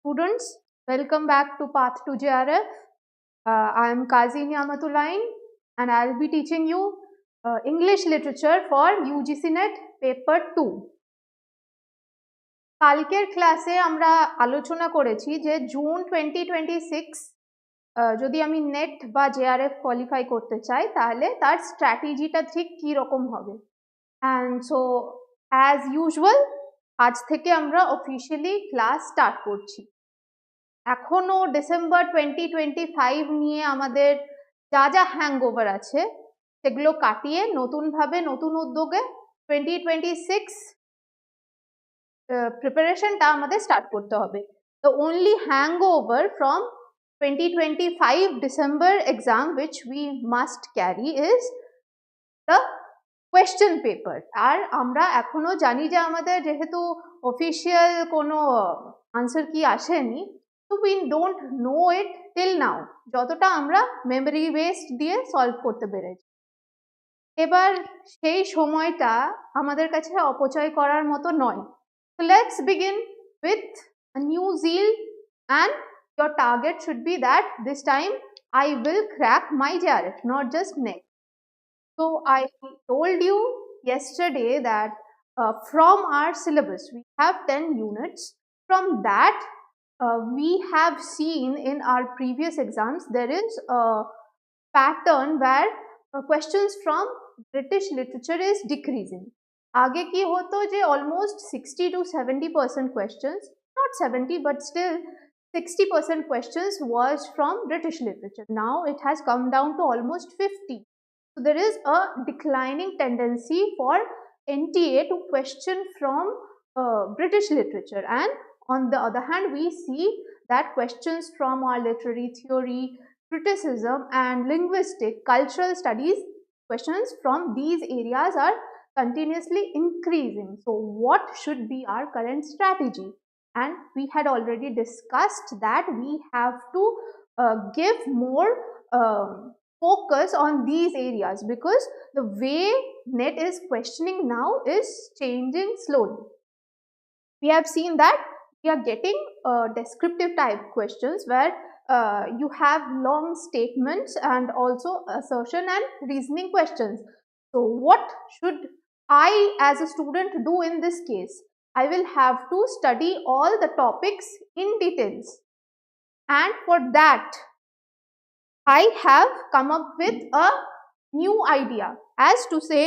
Students, welcome back to Path to JRF. I am Quazi and I will be teaching you English literature for UGC-NET paper 2. কালকের ক্লাসে আমরা আলোচনা করেছি যে June 2026 যদি আমি নেট বা জেআরএফ কোয়ালিফাই করতে চাই তাহলে তার স্ট্র্যাটেজিটা ঠিক কি রকম হবে। অ্যান্ড সো অ্যাজ ইউজুয়াল আজ থেকে আমরা অফিশিয়ালি ক্লাস স্টার্ট করছি। এখনো ডিসেম্বর 2025 নিয়ে আমাদের যা যা হ্যাংওভার আছে সেগুলো কাটিয়ে নতুনভাবে নতুন উদ্যোগে 2026 প্রিপারেশনটা আমাদের স্টার্ট করতে হবে। The only hangover from 2025 December exam which we must carry is the question paper. আর আমরা এখনো জানি যে আমাদের যেহেতু অফিসিয়াল কোনো আনসার কি আসেনি, so we don't know it till now, যতটা আমরা মেমরি বেসড দিয়ে সলভ করতে পেরেছি। এবার সেই সময়টা আমাদের কাছে অপচয় করার মতো নয়। So let's begin with a new zeal, and your target should be that this time I will crack my JRF, not just NET. So I told you yesterday that from our syllabus we have 10 units. From that we have seen in our previous exams there is a pattern where questions from British literature is decreasing. आगे की होतो जे almost 60 to 70% questions, not 70 but still 60% questions was from British literature. Now it has come down to almost 50. So there is a declining tendency for NTA to question from British literature, and on the other hand we see that questions from our literary theory, criticism and linguistic cultural studies questions from these areas are continuously increasing. So what should be our current strategy? And we had already discussed that we have to give more focus on these areas because the way NET is questioning now is changing slowly. We have seen that we are getting descriptive type questions where you have long statements and also assertion and reasoning questions. So what should I as a student do in this case? I will have to study all the topics in details, and for that I have come up with a new idea as to say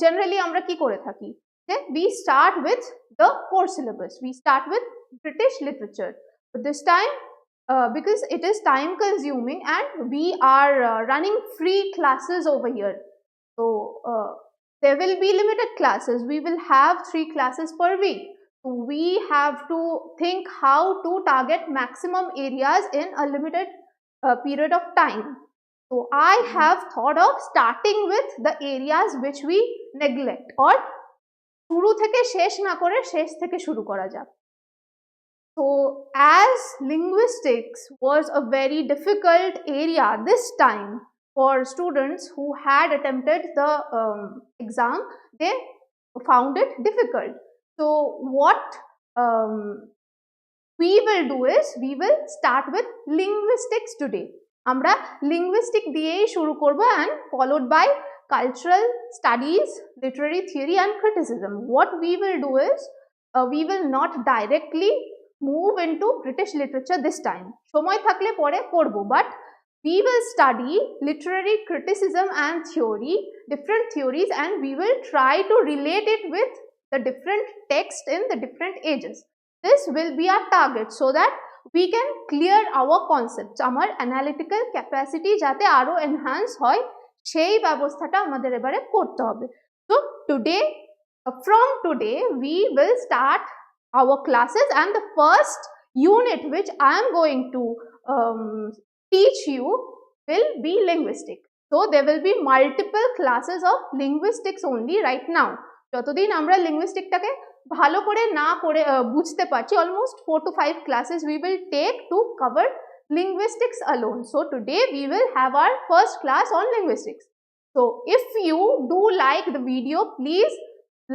generally amra ki kore thaki je we start with the core syllabus, we start with British literature, but this time because it is time consuming and we are running free classes over here, so there will be limited classes. We will have 3 classes per week. So we have to think how to target maximum areas in a limited period of time. So I have thought of starting with the areas which we neglect, or shuru theke shesh na kore shesh theke shuru kora jak. So as linguistics was a very difficult area this time for students who had attempted the exam, they found it difficult. So what we will do is we will start with linguistics today. Amra linguistic diye shuru korbo and followed by cultural studies, literary theory and criticism. What we will do is we will not directly move into British literature this time. Shomoy thakle pore korbo, but we will study literary criticism and theory, different theories, and we will try to relate it with the different texts in the different ages. This will be our target so that we can clear our concepts. Amar analytical capacity jate aro enhance hoy সেই ব্যবস্থাটা আমাদের এবারে করতে হবে। So today, from today we will start our classes, and the first unit which I am going to teach you will be linguistic. So there will be multiple classes of linguistics only right now. যতদিন আমরা linguistic টাকে ভালো করে না করে বুঝতে পারছি, almost 4 to 5 classes we will take to cover linguistics alone. So today we will have our first class on linguistics. So if you do like the video, please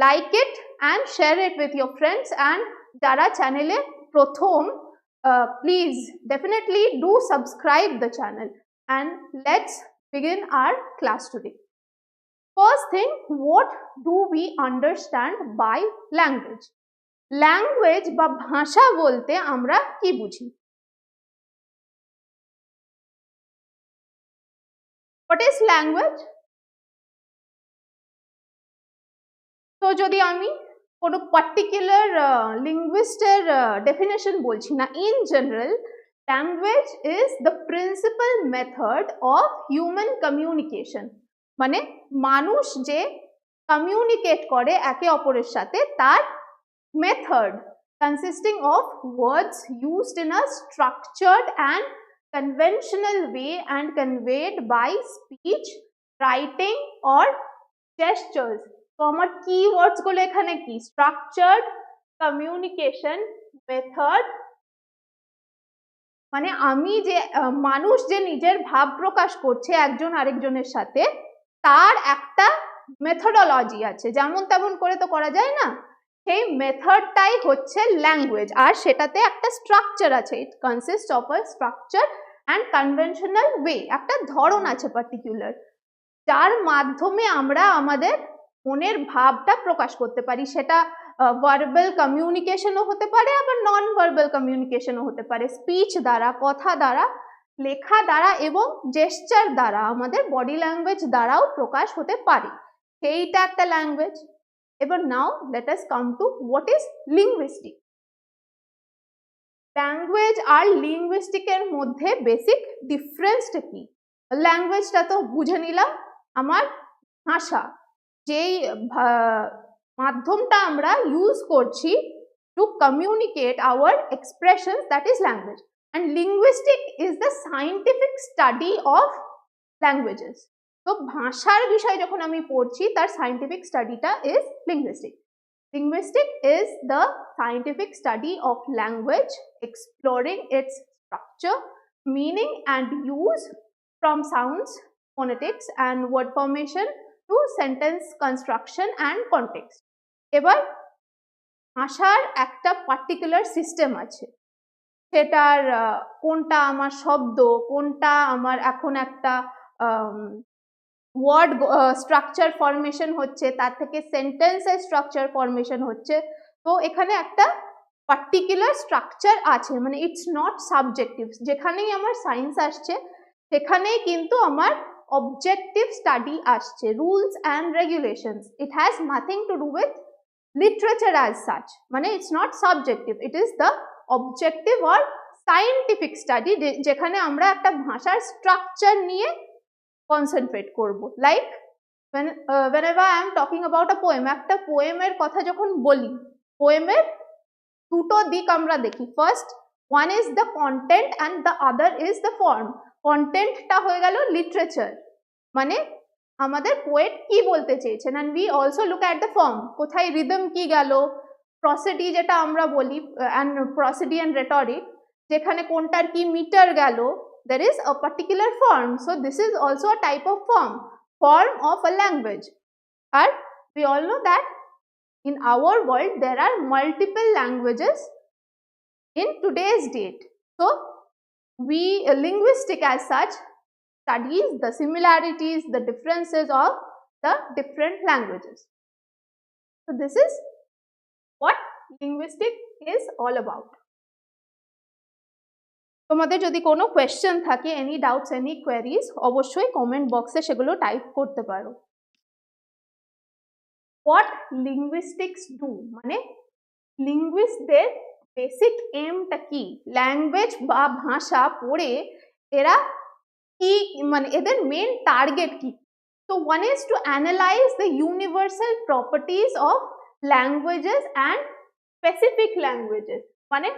like it and share it with your friends, and যারা চ্যানেলে প্রথম, please definitely do subscribe the channel and let's begin our class today. First thing, what do we understand by language? Language বা ভাষা বলতে আমরা কি বুঝি? What is language? তো যদি আমি কোনো পার্টিকুলার লিঙ্গুইস্টের ডেফিনেশন বলছি না, in general language is the principal method of human communication, মানে মানুষ যে কমিউনিকেট করে একে অপরের সাথে তার method, consisting of words used in a structured and conventional way and conveyed by speech, writing or gestures. তো আমার keywords গুলো এখানে কি? Structured, communication, method, মানে আমি যে মানুষ যে নিজের ভাব প্রকাশ করছে একজন আরেকজনের সাথে, তার একটা মেথডোলজি আছে, যেমন তেমন করে তো করা যায় না, সেই মেথডটাই হচ্ছে ল্যাঙ্গুয়েজ, আর সেটাতে একটা স্ট্রাকচার আছে, ইট consist of a structure and conventional way, একটা ধরন আছে পার্টিকুলার, যার মাধ্যমে আমরা আমাদের মনের ভাবটা প্রকাশ করতে পারি। সেটা ভার্বাল কমিউনিকেশনও হতে পারে, আবার নন ভার্বাল কমিউনিকেশনও হতে পারে, স্পিচ দ্বারা, কথা দ্বারা, লেখা দ্বারা এবং জেস্চার দ্বারা, আমাদের বডি ল্যাঙ্গুয়েজ দ্বারাও প্রকাশ হতে পারে, সেইটা একটা ল্যাঙ্গুয়েজ। এবার now let us come to what is linguistic. Language আর লিঙ্গুইস্টিকের মধ্যে বেসিক ডিফারেন্সটা কি? ল্যাঙ্গুয়েজটা তো বুঝে নিলাম, আমার ভাষা, যেই মাধ্যমটা আমরা ইউজ করছি to communicate our expressions, that is language. And linguistic is the scientific study of languages. তো ভাষার বিষয় যখন আমি পড়ছি, তার সায়েন্টিফিক স্টাডিটা is linguistic. Linguistic is the scientific study of language, exploring its structure, meaning and use, from sounds, phonetics and word formation to sentence construction and context. এবার ভাষার একটা পার্টিকুলার সিস্টেম আছে, সেটার কোনটা আমার শব্দ, কোনটা আমার এখন একটা ওয়ার্ড স্ট্রাকচার ফরমেশন হচ্ছে, তার থেকে সেন্টেন্সের স্ট্রাকচার ফরমেশন হচ্ছে। তো এখানে একটা পার্টিকুলার স্ট্রাকচার আছে, মানে ইটস নট সাবজেক্টিভ। যেখানেই আমার সায়েন্স আসছে সেখানেই কিন্তু আমার অবজেক্টিভ স্টাডি আসছে, rules and regulations. It has nothing to do with literature as such, মানে it's not subjective, it is the objective or scientific study, যেখানে আমরা একটা ভাষার স্ট্রাকচার নিয়ে কনসেন্ট্রেট করব। Like whenever I am talking about a poem, একটা পোয়েমের কথা যখন বলি, পোয়েমের দুটো দিক আমরা দেখি। First, one is the content and the other is the form. কন্টেন্টটা হয়ে গেল লিটারেচার, মানে আমাদের পোয়েট কি বলতে চেয়েছেন, and we also look at the form, কোথায় রিদম কি গেল, প্রসিডি যেটা আমরা বলি, and prosody and rhetoric, যেখানে কোনটার কি মিটার গেল, there is a particular form. So this is also a type of form of a language. And we all know that in our world there are multiple languages in today's date. So we linguistic as such studies the similarities, the differences of the different languages. So this is what linguistic is all about. তোমাদের যদি কোনো question থাকে, any doubts, any queries, অবশ্যই comment বক্সে সেগুলো type করতে পারো। What linguistics do, মানে লিঙ্গুইস্টদের বেসিক এমটা কি, ল্যাঙ্গুয়েজ বা ভাষা পড়ে এরা কি, মানে এদের মেন টার্গেট কি? তো one is to analyse the universal properties of languages and specific languages, মানে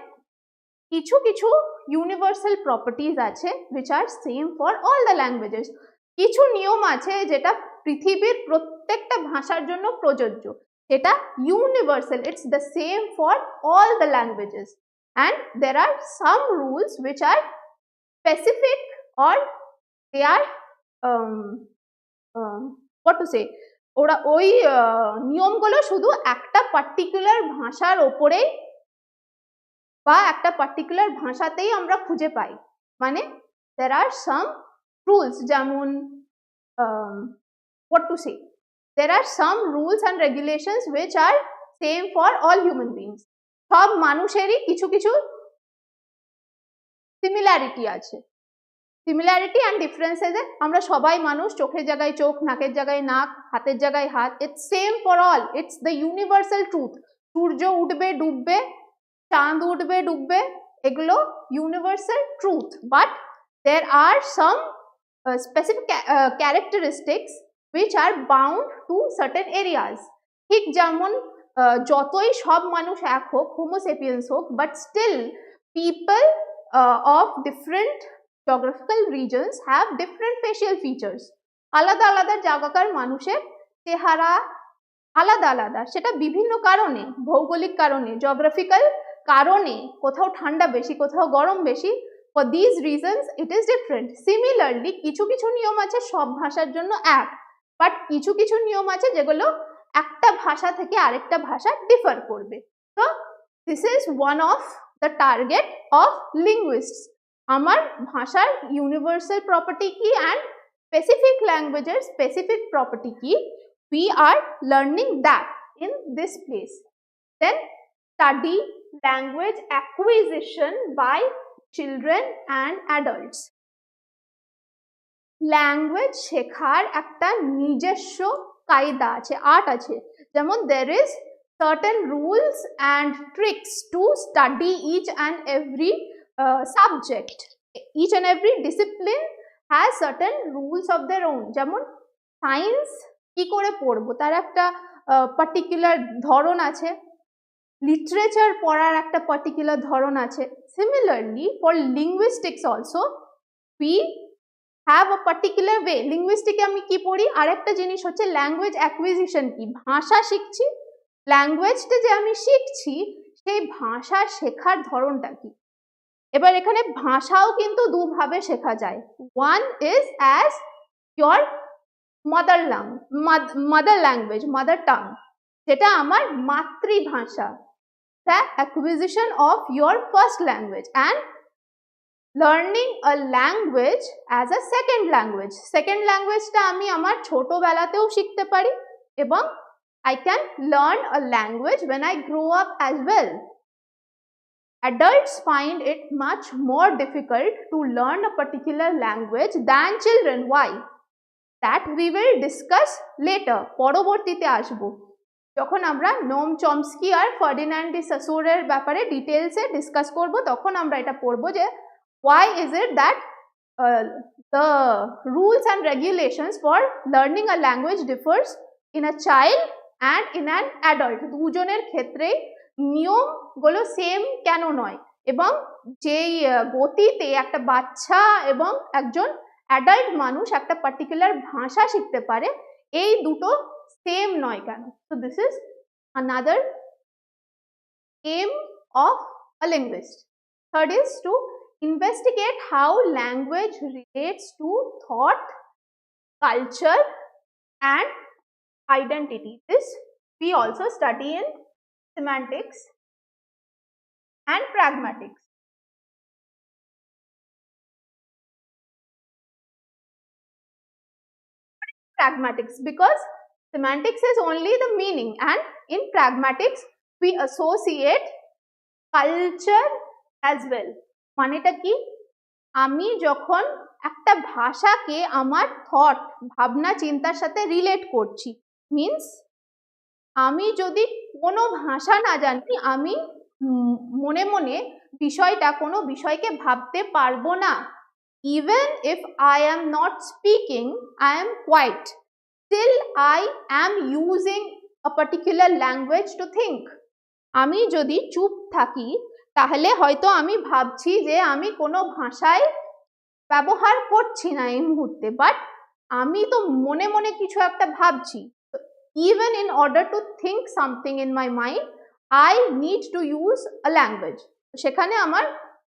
কিছু কিছু ইউনিভার্সাল প্রপার্টিজ আছে which are same for all the languages. কিছু নিয়ম আছে যেটা পৃথিবীর প্রত্যেকটা ভাষার জন্য প্রযোজ্য, এটা universal, it's the same for all the languages, and there are some rules which are specific or they are what to say, ওরা ওই নিয়মগুলো শুধু একটা পার্টিকুলার ভাষার ওপরেই বা একটা পার্টিকুলার ভাষাতেই আমরা খুঁজে পাই, মানে there are some rules, যেমন what to say, there are some rules and regulations which are same for all human beings. সব মানুষেরই কিছু কিছু সিমিলারিটি আছে, সিমিলারিটি অ্যান্ড ডিফারেন্সেস এ আমরা সবাই মানুষ, চোখের জায়গায় চোখ, নাকের জায়গায় নাক, হাতের জায়গায় হাত, it's same for all, it's the universal truth. সূর্য উঠবে ডুববে, চাঁদ উঠবে ডুববে, এগুলো universal truth, but there are some specific characteristics which are bound to certain areas. ঠিক যেমন যতই সব মানুষ এক হোক, হোমোসেপিয়েন্স হোক, but still people of different geographical regions have different facial features. আলাদা আলাদা জায়গাকার মানুষের চেহারা আলাদা আলাদা, সেটা বিভিন্ন কারণে, ভৌগোলিক কারণে, জিওগ্রাফিক্যাল কারণে, কোথাও ঠান্ডা বেশি, কোথাও গরম বেশি, for these reasons it is different. Similarly কিছু কিছু নিয়ম আছে সব ভাষার জন্য এক, বাট কিছু কিছু নিয়ম আছে যেগুলো একটা ভাষা থেকে আরেকটা ভাষা ডিফার করবে। So this is one of the target of linguists. আমার ভাষার ইউনিভার্সাল প্রপার্টি কি and specific languages specific property কি, we are learning that in this place. Then study language acquisition by children and adults. Language শেখার একটা নিজস্ব কায়দা আছে, art আছে, যেমন there is certain rules and tricks to study each and every subject. Each and every discipline has certain rules of their own. যেমন science কি করে পড়বো তার একটা পার্টিকুলার ধরন আছে, লিটারেচার পড়ার একটা পার্টিকুলার ধরন আছে। Similarly for linguistics also we have a particular way. লিঙ্গুইস্টিকে আমি কি পড়ি, আরেকটা জিনিস হচ্ছে ল্যাঙ্গুয়েজ অ্যাকুইজিশন কি, ভাষা শিখছি, ল্যাঙ্গুয়েজটা যে আমি শিখছি সেই ভাষা শেখার ধরনটা কি। এবার এখানে ভাষাও কিন্তু দুভাবে শেখা যায়, one is as your mother language, mother tongue, যেটা আমার মাতৃভাষা, the acquisition of your first language, and learning a language as a second language. Second language টা আমি আমার ছোটবেলাতেও শিখতে পারি এবং I can learn a language when I grow up as well. Adults find it much more difficult to learn a particular language than children. Why? That we will discuss later. পরবর্তীতে আসবো, যখন আমরা নোম চমস্কি আর Ferdinand D সাসুরের ব্যাপারে ডিটেলসে discuss করব, তখন আমরা এটা পড়বো যে why is it that the rules and regulations for learning a language differs in a child and in an adult. দুজনের ক্ষেত্রেই নিয়মগুলো সেম কেন নয়, এবং যেই গতিতে একটা বাচ্চা এবং একজন অ্যাডাল্ট মানুষ একটা পার্টিকুলার ভাষা শিখতে পারে, এই দুটো সেম নয় কেন। So this is another aim of a linguist. Third is to investigate how language relates to thought, culture and identity. This we also study in semantics and pragmatics. Pragmatics, because semantics is only the meaning, and in pragmatics we associate culture as well. মানেটা কি, আমি যখন একটা ভাষাকে আমার thought, ভাবনা চিন্তার সাথে রিলেট করছি, মিন্স আমি যদি কোনো ভাষা না জানি, আমি মনে মনে বিষয়টা, কোনো বিষয়কে ভাবতে পারবো না। Even if I am not speaking, I am quiet, still I am using a particular language to think. আমি যদি চুপ থাকি তাহলে হয়তো আমি ভাবছি যে আমি কোনো ভাষায় ব্যবহার করছি না এই মুহূর্তে, বাট আমি তো মনে মনে কিছু একটা ভাবছি। Even in order to think something in my mind, I need to use a language. সেখানে আমার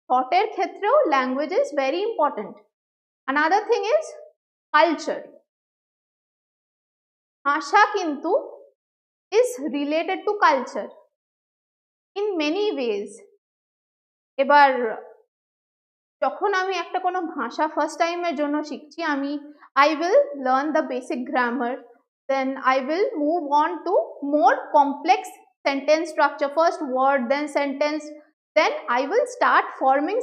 থটের ক্ষেত্রেও language is very important. Another thing is culture. ভাষা কিন্তু is related to culture in many ways. এবার যখন আমি একটা কোনো ভাষা ফার্স্ট টাইমের জন্য শিখছি, I will learn the basic grammar, then I will move on to more complex sentence structure, first word, then sentence, then I will start forming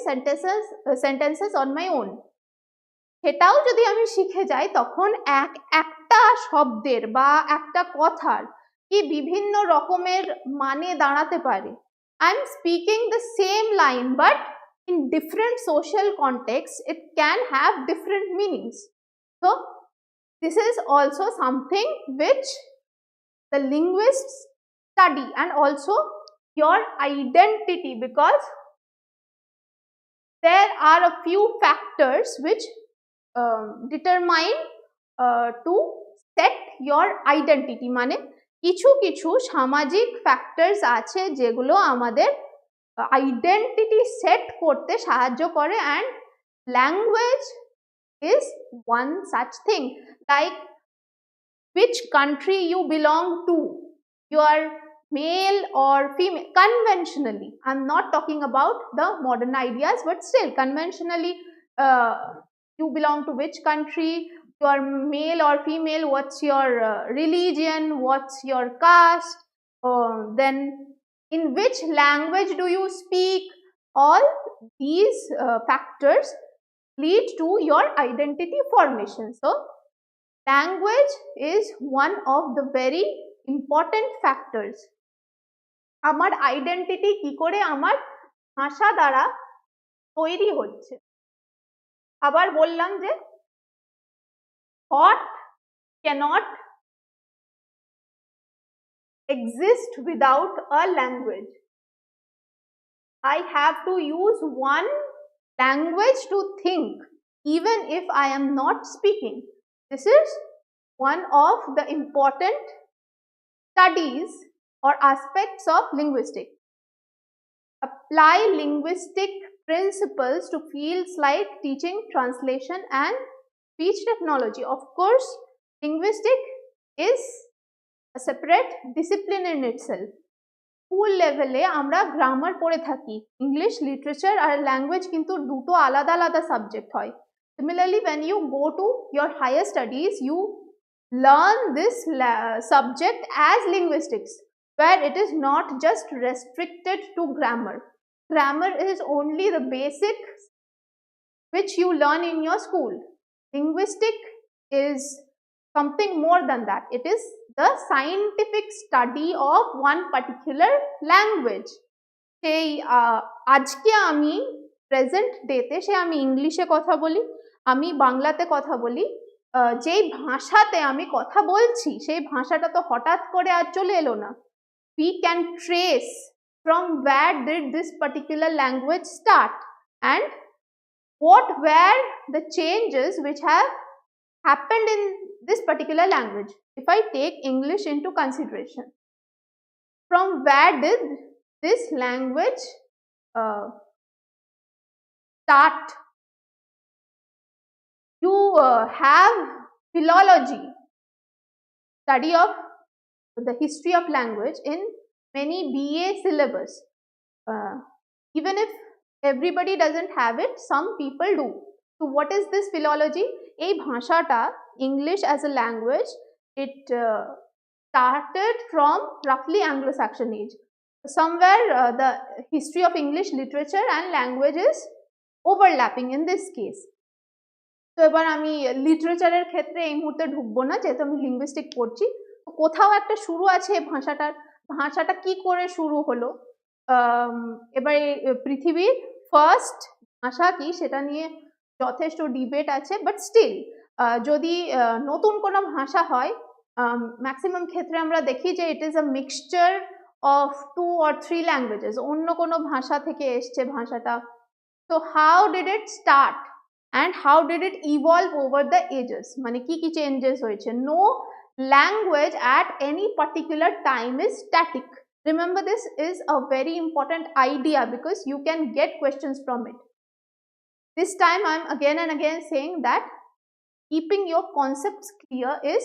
sentences on my own. সেটাও যদি আমি শিখে যাই, তখন একটা শব্দের বা একটা কথার কি বিভিন্ন রকমের মানে দাঁড়াতে পারে। I am speaking the same line, but in different social contexts, it can have different meanings. So, this is also something which the linguists study, and also your identity, because there are a few factors which determine to set your identity. মানে কিছু কিছু সামাজিক factors আছে যেগুলো আমাদের identity set করতে সাহায্য করে, and language is one such thing. Like which country you belong to, you are male or female conventionally. I'm not talking about the modern ideas, but still conventionally you belong to which country, you are male or female, what's your religion, what's your caste, then in which language do you speak. All these factors lead to your identity formation. So language is one of the very important factors. আমার identity কি করে আমার ভাষা দ্বারা তৈরি হচ্ছে। আবার বললাম যে thought cannot exist without a language. I have to use one language to think, even if I am not speaking. This is one of the important studies or aspects of linguistics. Apply linguistic principles to fields like teaching, translation, and speech technology. Of course, linguistics is a separate discipline in itself. School লেভেলে আমরা grammar পড়ে থাকি, English literature আর language কিন্তু দুটো আলাদা আলাদা subject হয়। Similarly, when you go to your higher studies, you learn this subject as linguistics, where it is not just restricted to grammar. Grammar is only the basics which you learn in your school. Linguistic is something more than that. It is the scientific study of one particular language. সেই আজকে আমি present ডেতে আমি ইংলিশে কথা বলি, আমি বাংলাতে কথা বলি, যেই ভাষাতে আমি কথা বলছি সেই ভাষাটা তো হঠাৎ করে আর চলে এলো না। We can trace from where did this particular language start and what were the changes which have happened in this particular language. If I take English into consideration, from where did this language start? You have philology, study of the history of language in many BA syllabus. Even if everybody doesn't have it, some people do. So what is this philology? এই ভাষাটা, English as a language, it started from roughly Anglo-Saxon age. Somewhere the history of English literature and language is overlapping in this case. তো এবার আমি লিটারেচারের ক্ষেত্রে এই মুহূর্তে ঢুকবো না, যেহেতু আমি লিঙ্গুইস্টিক পড়ছি। কোথাও একটা শুরু আছে ভাষাটা কি করে শুরু হলো। এবার পৃথিবীর ফার্স্ট ভাষা কি সেটা নিয়ে যথেষ্ট ডিবেট আছে, বাট স্টিল যদি নতুন কোনো ভাষা হয়, ম্যাক্সিমাম ক্ষেত্রে আমরা দেখি যে it is a mixture of 2 or 3 languages, অন্য কোনো ভাষা থেকে এসছে ভাষাটা। তো how did it start and how did it evolve over the ages? মানে কি কি চেঞ্জেস হয়েছে? No language at any particular time is static. Remember, this is a very important idea because you can get questions from it. This time I am again and again saying that keeping your concepts clear is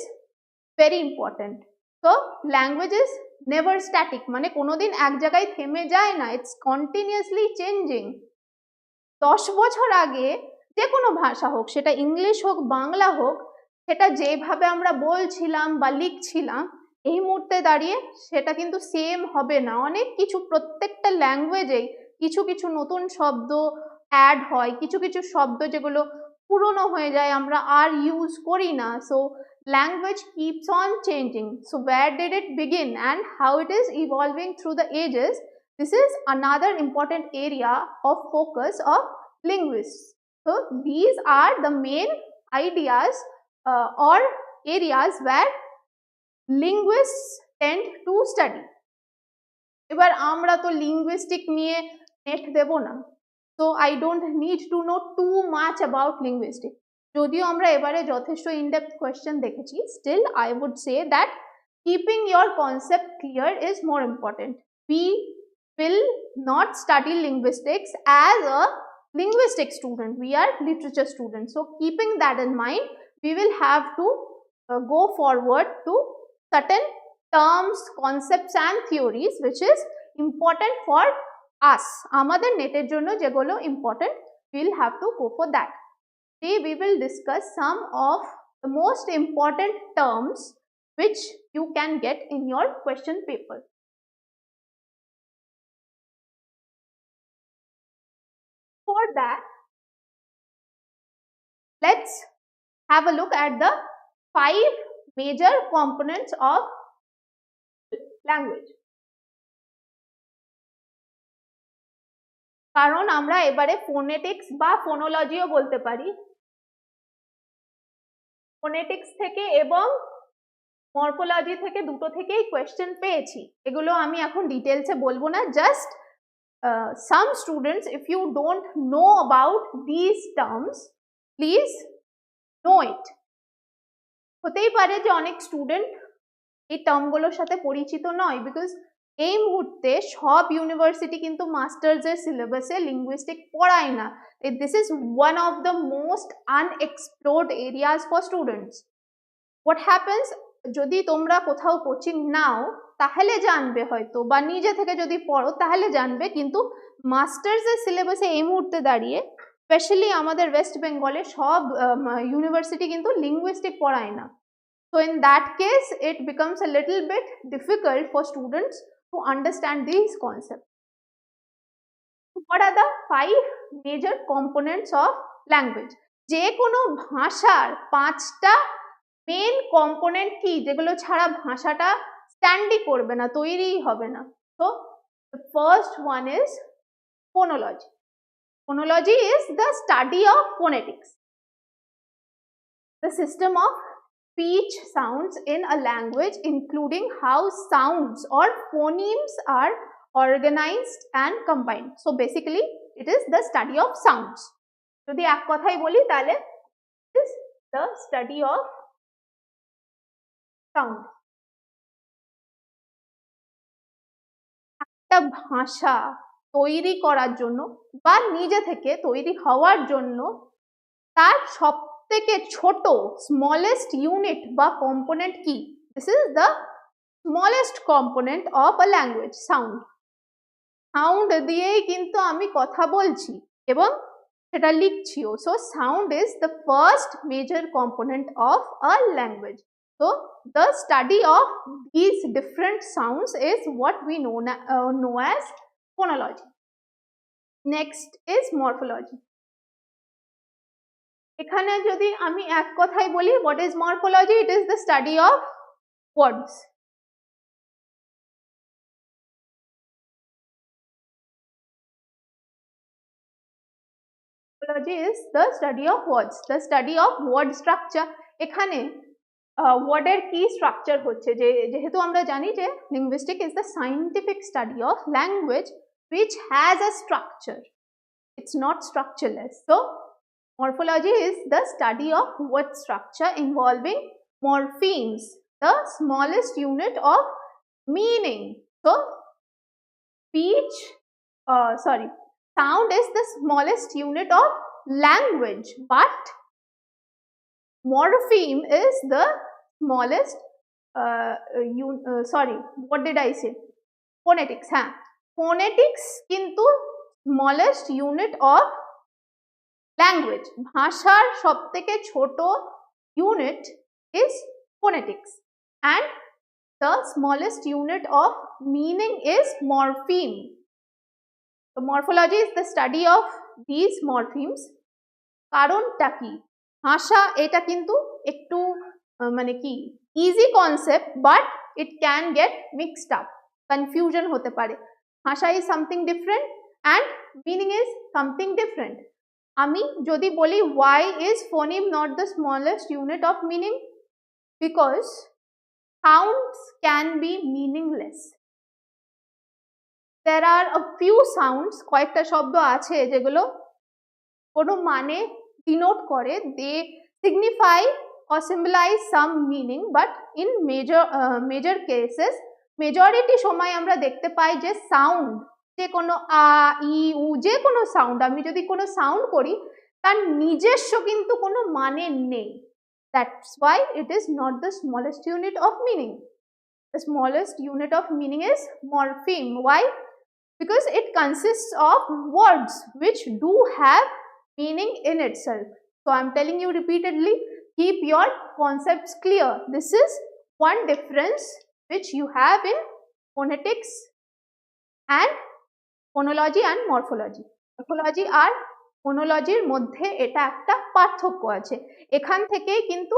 very important. So language is never static, মানে কোনোদিন এক জায়গায় থেমে যায় না, it's continuously changing. 10 বছর আগে যে কোনো ভাষা হোক, সেটা ইংলিশ হোক বাংলা হোক, সেটা যেভাবে আমরা বলছিলাম বা লিখছিলাম, এই মুহূর্তে দাঁড়িয়ে সেটা কিন্তু সেম হবে না। অনেক কিছু প্রত্যেকটা ল্যাঙ্গুয়েজেই কিছু কিছু নতুন শব্দ অ্যাড হয়, কিছু কিছু শব্দ যেগুলো পুরনো হয়ে যায় আমরা আর ইউজ করি না। So language keeps on changing. So where did it begin and how it is evolving through the ages? This is another important area of focus of linguists. So these are the main ideas or areas where linguists tend to study. এবার আমরা তো linguistic নিয়ে net দেব না, so I don't need to know too much about linguistics. যদিও আমরা এবারে যথেষ্ট in-depth question দেখেছি, still I would say that keeping your concept clear is more important. We will not study linguistics as a linguistics student, we are literature students. So keeping that in mind, we will have to go forward to certain terms, concepts and theories which is important for us. আমাদের নেটের জন্য যেগুলো important, we will have to go for that. Today we will discuss some of the most important terms which you can get in your question paper. For that, let's have a look at the 5 major components of language. কারণ আমরা এবারে phonetics বা ফোনোলজিও বলতে পারি, phonetics থেকে এবং morphology থেকে দুটো থেকেই কোয়েশ্চেন পেয়েছি। এগুলো আমি এখন ডিটেলসে বলবো না, just some students, if you don't know about these terms, please know it. হতেই পারে যে অনেক স্টুডেন্ট এই টার্মগুলোর সাথে পরিচিত নয়, বিকজ এই মুহূর্তে সব ইউনিভার্সিটি কিন্তু মাস্টার্সের সিলেবাসে লিঙ্গুইস্টিক পড়ায় না। This is one of the most unexplored areas for students. What happens, যদি তোমরা কোথাও কোচিং নাও তাহলে জানবে হয়তো, বা নিজে থেকে যদি পড়ো তাহলে জানবে, কিন্তু মাস্টার্সের সিলেবাসে এই মুহূর্তে দাঁড়িয়ে স্পেশালি আমাদের ওয়েস্ট বেঙ্গলে সব ইউনিভার্সিটি কিন্তু লিঙ্গুইস্টিক পড়ায় না। So in that case, it becomes a little bit difficult for students to understand these concepts. What are the 5 major components of language? যে কোনো ভাষার 5টা মেন কম্পোনেন্ট কি, যেগুলো ছাড়া ভাষাটা স্ট্যান্ডই করবে না, তৈরিই হবে না। So the first one is phonology. Phonology is the study of phonetics, the system of speech sounds in a language, including how sounds or phonemes are organized and combined. So basically it is the study of sounds. যদি এক কথাই বলি তাহলে it is the study of sound. একটা ভাষা তৈরি করার জন্য বা নিজে থেকে তৈরি হওয়ার জন্য তার সব থেকে ছোট স্মলেস্ট ইউনিট বা কম্পোনেন্ট কি? This is the smallest component of a language, sound. Sound দিয়েই কিন্তু আমি কথা বলছি এবং সেটা লিখছিও। So sound is the first major component of a language. So the study of this different sounds is what we know as phonology. Next is morphology. এখানে যদি আমি এক কথাই বলি, what is morphology? It is the study of words. Morphology is the study of words, the study of word structure. এখানে ওয়ার্ডের কি structure হচ্ছে, যেহেতু আমরা জানি যে linguistic is the scientific study of language which has a structure, it's not structureless. So morphology is the study of word structure involving morphemes, the smallest unit of meaning. So sound is the smallest unit of language, but morpheme is the smallest sorry, what did I say? Phonetics, হ্যাঁ, phonetics কিন্তু smallest unit of language, ভাষার সবথেকে ছোট unit is phonetics, and the smallest unit of meaning is morpheme. So morphology is the study of these morphemes. কারণটা কি, ভাষা এটা কিন্তু একটু মানে কি easy concept, but it can get mixed up, confusion হতে পারে. ভাষা is something different and meaning is something different. আমি যদি বলি why is phoneme not the smallest unit of meaning? Because sounds can be meaningless. There are a few sounds, কয়েকটা শব্দ আছে যেগুলো কোনো মানে denote করে, they signify or symbolize some meaning, but in major cases, majority সময় আমরা দেখতে পাই যে sound, যে কোনো আ ই উ যে কোনো সাউন্ড, আমি যদি কোনো সাউন্ড করি তার নিজস্ব কিন্তু কোনো মানে নেই. That's why it is not the smallest unit of meaning. The smallest unit of meaning is morpheme. Why? Because it consists of words which do have meaning in itself. So I am telling you repeatedly, keep your concepts clear. This is one difference which you have in phonetics and phonology and morphology. Morphology R phonology এর মধ্যে এটা একটা পার্থক্য আছে. এখান থেকেই কিন্তু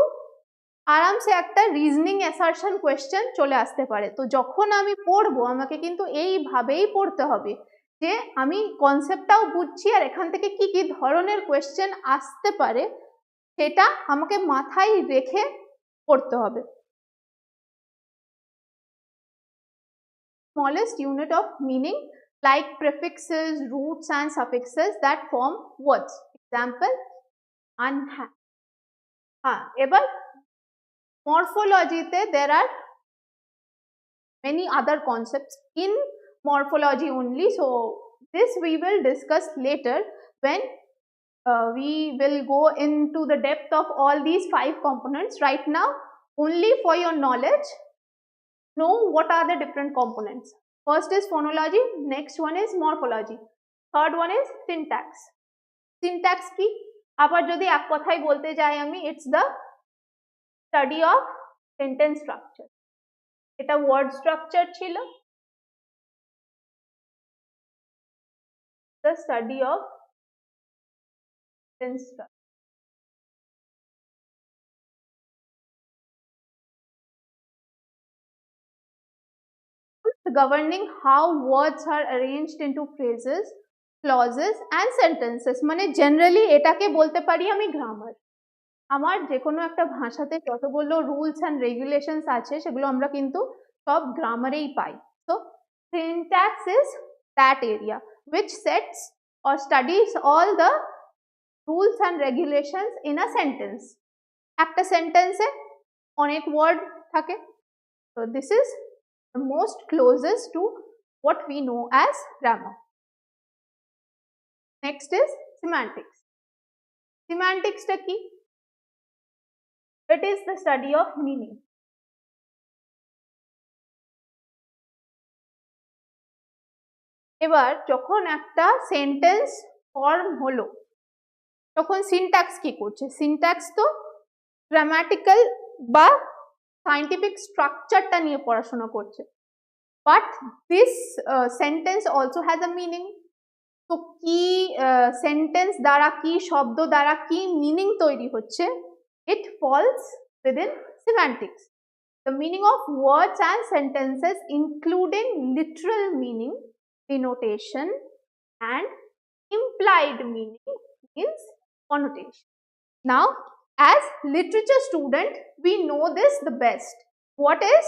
আরামসে একটা রিজনিং অ্যাসারশন কোয়েশ্চেন চলে আসতে পারে. তো যখন আমি পড়বো আমাকে কিন্তু এইভাবেই পড়তে হবে যে আমি কনসেপ্টটাও বুঝছি আর এখান থেকে কি কি ধরনের কোয়েশ্চেন আসতে পারে সেটা আমাকে মাথায় রেখে পড়তে হবে. Smallest unit of meaning, like prefixes, roots and suffixes that form words. Example, unhand. এবার morphology te there are many other concepts in morphology only, so this we will discuss later when we will go into the depth of all these 5 components. Right now, only for your knowledge, know what are the different components. First is phonology, next one is morphology, third one is syntax. Syntax ki আবার যদি এক কথায় বলতে যাই আমি, it's the study of sentence structure. এটা word structure ছিল, the study of sentence structure. Governing how words are arranged into phrases, clauses and sentences. মানে generally এটাকে বলতে পারি আমি গ্রামার. আমার যে কোনো একটা ভাষাতে যতগুলো রুলস অ্যান্ড রেগুলেশনস আছে সেগুলো আমরা কিন্তু সব গ্রামারেই পাই. So syntax is that area which sets or studies all the rules and regulations in a sentence. একটা সেন্টেন্সে অনেক ওয়ার্ড থাকে, so this is the most closest to what we know as grammar. Next is semantics. Semantics ta ki? It is the study of meaning. এবার যখন একটা sentence form হলো তখন syntax কি করছে? সিনট্যাক্স তো গ্রামাটিক্যাল বা সায়েন্টিফিক স্ট্রাকচারটা নিয়ে পড়াশোনা করছে, but this sentence also has a meaning. তো কি সেন্টেন্স দ্বারা, কি শব্দ দ্বারা কি মিনিং তৈরি হচ্ছে, it falls within semantics. The meaning of words and sentences including literal meaning, denotation and implied meaning means connotation. Now, as literature student, we know this the best. What is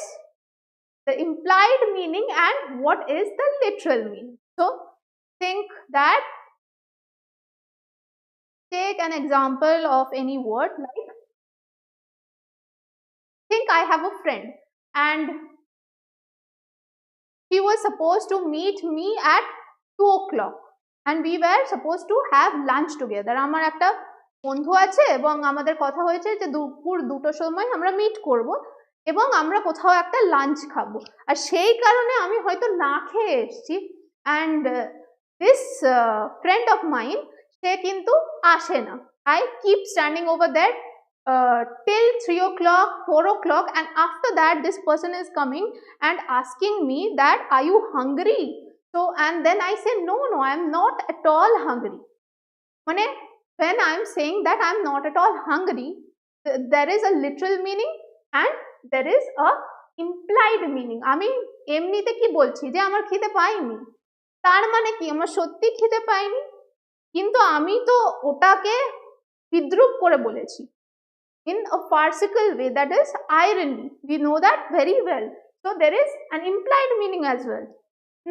the implied meaning and what is the literal meaning? So, think that, take an example of any word like, think I have a friend and he was supposed to meet me at 2 o'clock and we were supposed to have lunch together. আমার একটা বন্ধু আছে এবং আমাদের কথা হয়েছে যে দুপুর 2টোর সময় আমরা মিট করব এবং আমরা কোথাও একটা লাঞ্চ খাবো, আর সেই কারণে আমি হয়তো না খেয়ে এসেছি, and this friend of mine সে কিন্তু আসে না। I keep standing over there till 3 o'clock, 4 o'clock, and after that this person is coming and asking me that are you hungry? So and then I say no, I am not at all hungry. Mane when I am saying that I am not at all hungry, there is a literal meaning and there is a implied meaning. আমি এমনিতে কি বলছি যে আমার খিদে পাইনি, তার মানে কি আমার সত্যি খিদে পাইনি, কিন্তু আমি তো ওটাকে বিদ্রূপ করে বলেছি in a farcical way, that is irony. We know that very well. So there is an implied meaning as well.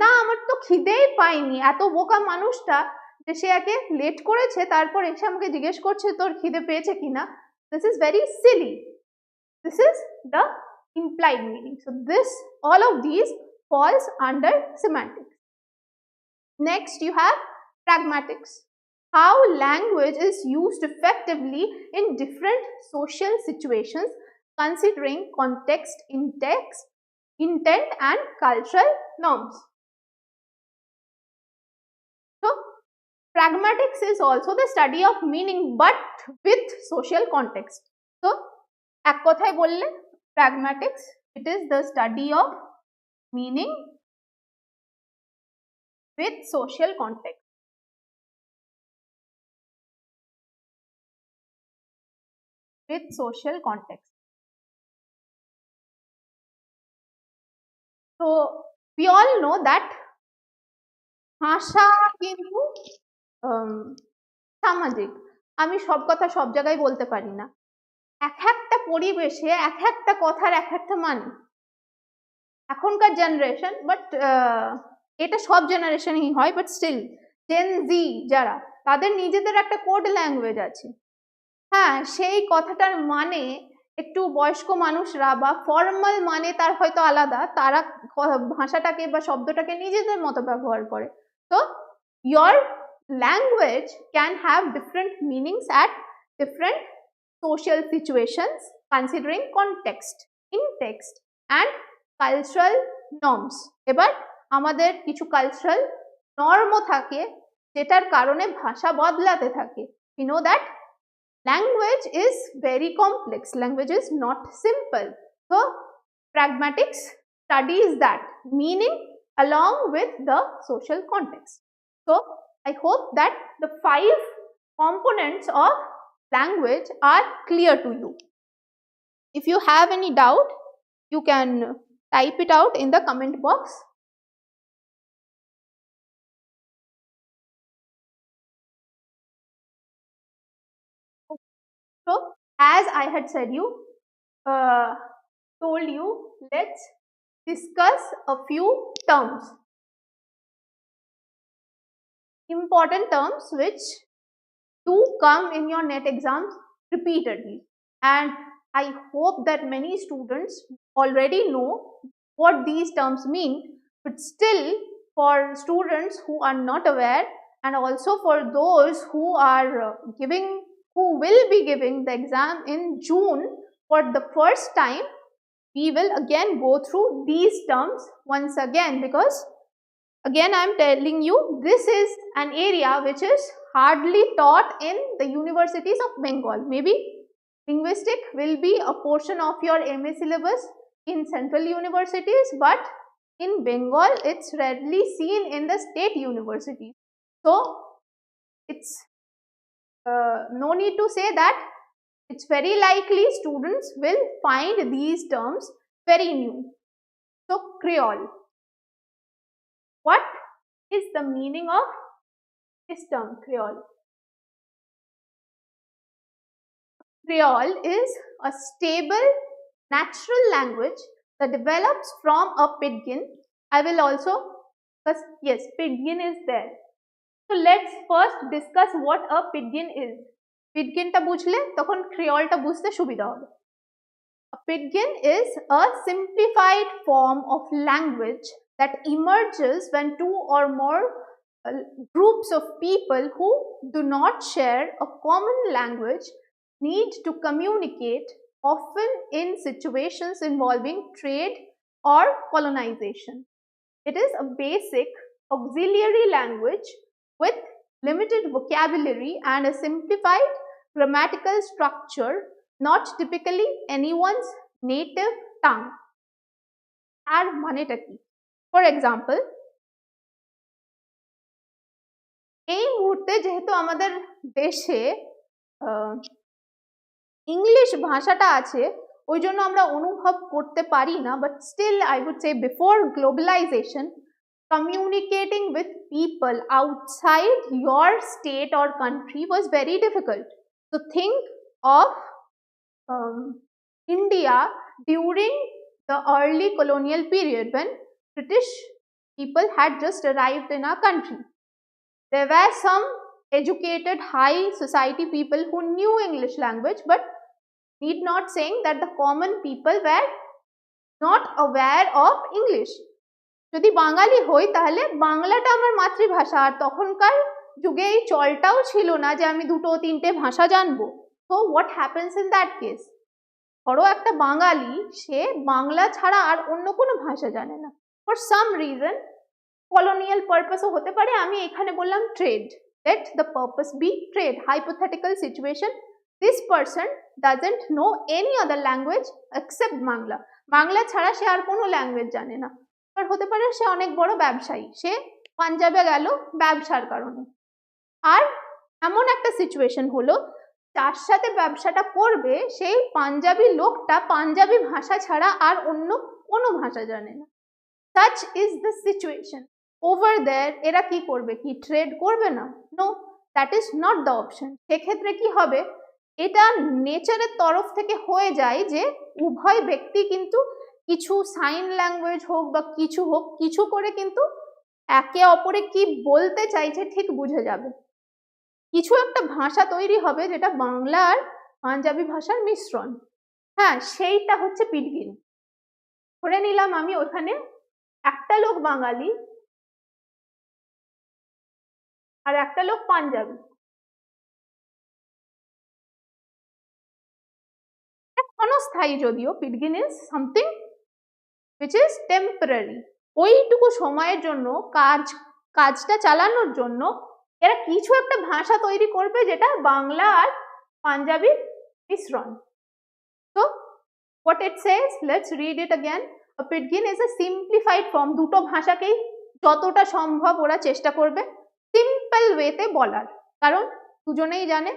না আমার তো খিদেই পাইনি, এত বোকা মানুষটা যে সে একে লেট করেছে তারপর এসে আমাকে জিজ্ঞেস করছে তোর খিদে পেয়েছে কিনা, this is very silly. This is the implied meaning. So this, all of these falls under semantics. Next you have pragmatics. How language is used effectively in different social situations considering context, intent and cultural norms. So pragmatics is also the study of meaning but with social context. So এক কথায় বললে pragmatics, it is the study of meaning with social context. With social context. So we all know that ভাষা কিন্তু সামাজিক, আমি সব কথা সব জায়গায় বলতে পারি না, এক একটা পরিবেশে এক একটা কথার এক একটা মানে। এখনকার জেনারেশন, বাট এটা সব জেনারেশনই হয়, বাট স্টিল জেন জি যারা, তাদের নিজেদের একটা কোড ল্যাঙ্গুয়েজ আছে। হ্যাঁ, সেই কথাটার মানে একটু বয়স্ক মানুষরা বা ফর্মাল মানে তার হয়তো আলাদা, তারা ভাষাটাকে বা শব্দটাকে নিজেদের মতো ব্যবহার করে। তো your language can have different meanings at different social situations considering context, in-text and cultural norms. এবার আমাদের কিছু কালচারাল নর্মও থাকে যেটার কারণে ভাষা বদলাতে থাকে। We know that language is very complex, language is not simple. So pragmatics studies that meaning along with the social context. So I hope that the 5 components of language are clear to you. If you have any doubt, you can type it out in the comment box. So as I had told you, let's discuss a few terms, important terms which do come in your NET exams repeatedly, and I hope that many students already know what these terms mean, but still for students who are not aware, and also for those who are who will be giving the exam in June for the first time, we will again go through these terms once again, because again I am telling you this is an area which is hardly taught in the universities of Bengal. Maybe linguistic will be a portion of your MA syllabus in central universities, but in Bengal it's rarely seen in the state universities. So it's no need to say that, it's very likely students will find these terms very new. So Creole, what is the meaning of this term Creole? Creole is a stable natural language that develops from a pidgin. I will also, because yes, pidgin is there. So let's first discuss what a pidgin is. Pidgin ta bujhle tokhon Creole ta bujhte subidha hobe. A pidgin is a simplified form of language that emerges when two or more groups of people who do not share a common language need to communicate often in situations involving trade or colonization. It is a basic auxiliary language with limited vocabulary and a simplified grammatical structure, not typically anyone's native tongue. আর মানেটা কি? For example, এই মুহূর্তে যেহেতু আমাদের দেশে English ভাষাটা আছে, ওই জন্য আমরা অনুভব করতে পারি না, but still I would say before globalization, communicating with people outside your state or country was very difficult. So think of India during the early colonial period when British people had just arrived in our country. There were some educated high society people who knew English language, but need not saying that the common people were not aware of English. যদি বাঙালি হই তাহলে বাংলাটা আমার মাতৃভাষা, আর তখনকার যুগে এই চলটাও ছিল না যে আমি দুটো তিনটে ভাষা জানবো। So what happens in that case? ধরো একটা বাঙালি, সে বাংলা ছাড়া আর অন্য কোনো ভাষা জানে না, for some reason, colonial purpose ও হতে পারে, আমি এখানে বললাম trade, let the purpose be trade, hypothetical situation, this person doesn't know any other language except Bangla, Bangla ছাড়া সে আর কোনো ল্যাঙ্গুয়েজ জানে না। আর হতে পারে সে অনেক বড় ব্যবসায়ী, সে পাঞ্জাবে গেল ব্যবসার কারণে, আর এমন একটা সিচুয়েশন হলো যার সাথে ব্যবসাটা করবে সেই পাঞ্জাবি লোকটা পাঞ্জাবি ভাষা ছাড়া আর অন্য কোনো ভাষা জানে না। Such is the situation. Over there এরা কি করবে, কি ট্রেড করবে না? No, that is not the option. সেক্ষেত্রে কি হবে, এটা নেচারের তরফ থেকে হয়ে যায় যে উভয় ব্যক্তি কিন্তু কিছু সাইন ল্যাঙ্গুয়েজ হোক বা কিছু হোক, কিছু করে কিন্তু একে অপরে কি বলতে চাইছে ঠিক বুঝে যাবে, কিছু একটা ভাষা তৈরি হবে যেটা বাংলা আর পাঞ্জাবি ভাষার মিশ্রণ। হ্যাঁ, সেইটা হচ্ছে পিটগিন। ধরে নিলাম আমি ওখানে একটা লোক বাঙালি আর একটা লোক পাঞ্জাবি, ক্ষণস্থায়ী যদিও, pidgin is something which is temporary, ওইটুকু সময়ের জন্য কাজটা চালানোর জন্য এরা কিছু একটা ভাষা তৈরি করবে যেটা বাংলা আর পাঞ্জাবির মিশ্রণ। So what it says, let's read it again. A pidgin is a simplified form, দুটো ভাষাকেই যতটা সম্ভব ওরা চেষ্টা করবে সিম্পল ওয়েতে বলার, কারণ দুজনেই জানে,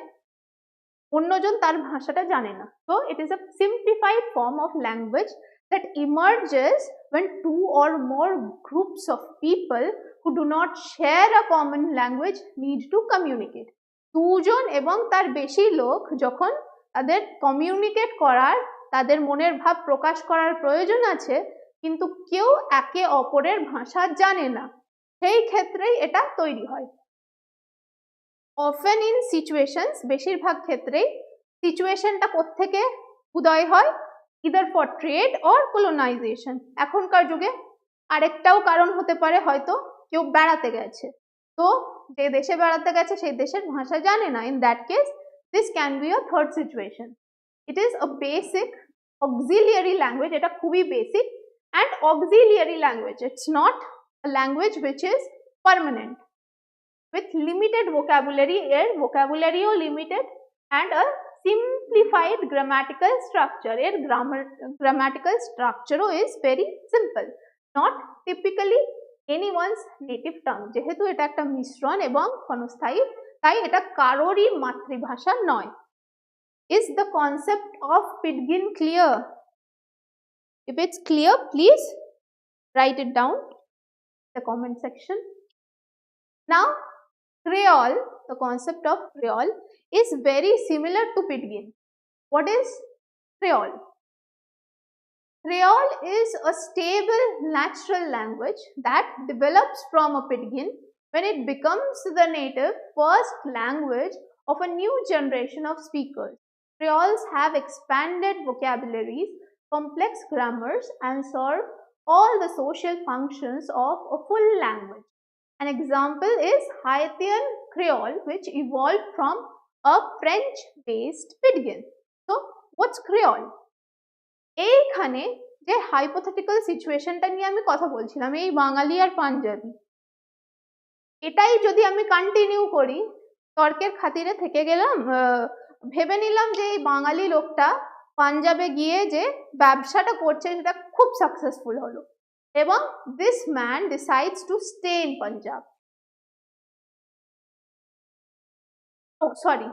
অন্যজন তার ভাষাটা জানে না। So it is a simplified form of language that emerges when two or more groups of people who do not share a common language need to communicate. দুজন এবং তার বেশি লোক যখন তাদের কমিউনিকেট করার, তাদের মনের ভাব প্রকাশ করার প্রয়োজন আছে, কিন্তু কেউ একে অপরের ভাষা জানে না, সেই ক্ষেত্রেই এটা তৈরি হয়। Often in situations, বেশিরভাগ ক্ষেত্রেই সিচুয়েশনটা কোত্থেকে উদয় হয়, either for trade or colonization. এখনকার যুগে আরেকটাও কারণ হতে পারে, হয়তো কেউ বেড়াতে গেছে, তো যে দেশে বেড়াতে গেছে সেই দেশের ভাষা জানে না, in that case this can be a third situation. It is a basic auxiliary language, এটা খুবই basic and auxiliary language, it's not a language which is permanent, with limited vocabulary, এর vocabulary O limited, and a simplified grammatical structure, এর grammatical structure is very simple, not typically anyone's native tongue, যেহেতু এটা একটা মিশ্রণ এবং ক্ষণস্থায়ী, তাই এটা কারোরই মাতৃভাষা নয়। Is the concept of pidgin clear? If it's clear, please write it down in the comment section. Now Creole, the concept of Creole is very similar to pidgin. What is Creole? Creole is a stable natural language that develops from a pidgin when it becomes the native first language of a new generation of speakers. Creoles have expanded vocabularies, complex grammars, and serve all the social functions of a full language. An example is Haitian Creole, which evolved from a French-based pidgin. So What's Creole? এইখানে যে hypothetical সিচুয়েশনটা নিয়ে আমি কথা বলছিলাম, এই বাঙালি আর পাঞ্জাবি, এটাই যদি আমি কন্টিনিউ করি, তর্কের খাতিরে থেকে গেলাম, ভেবে নিলাম যে এই বাঙালি লোকটা পাঞ্জাবে গিয়ে যে ব্যবসাটা করছে সেটা খুব সাকসেসফুল হলো, এবং this man decides to stay in Punjab. Sorry,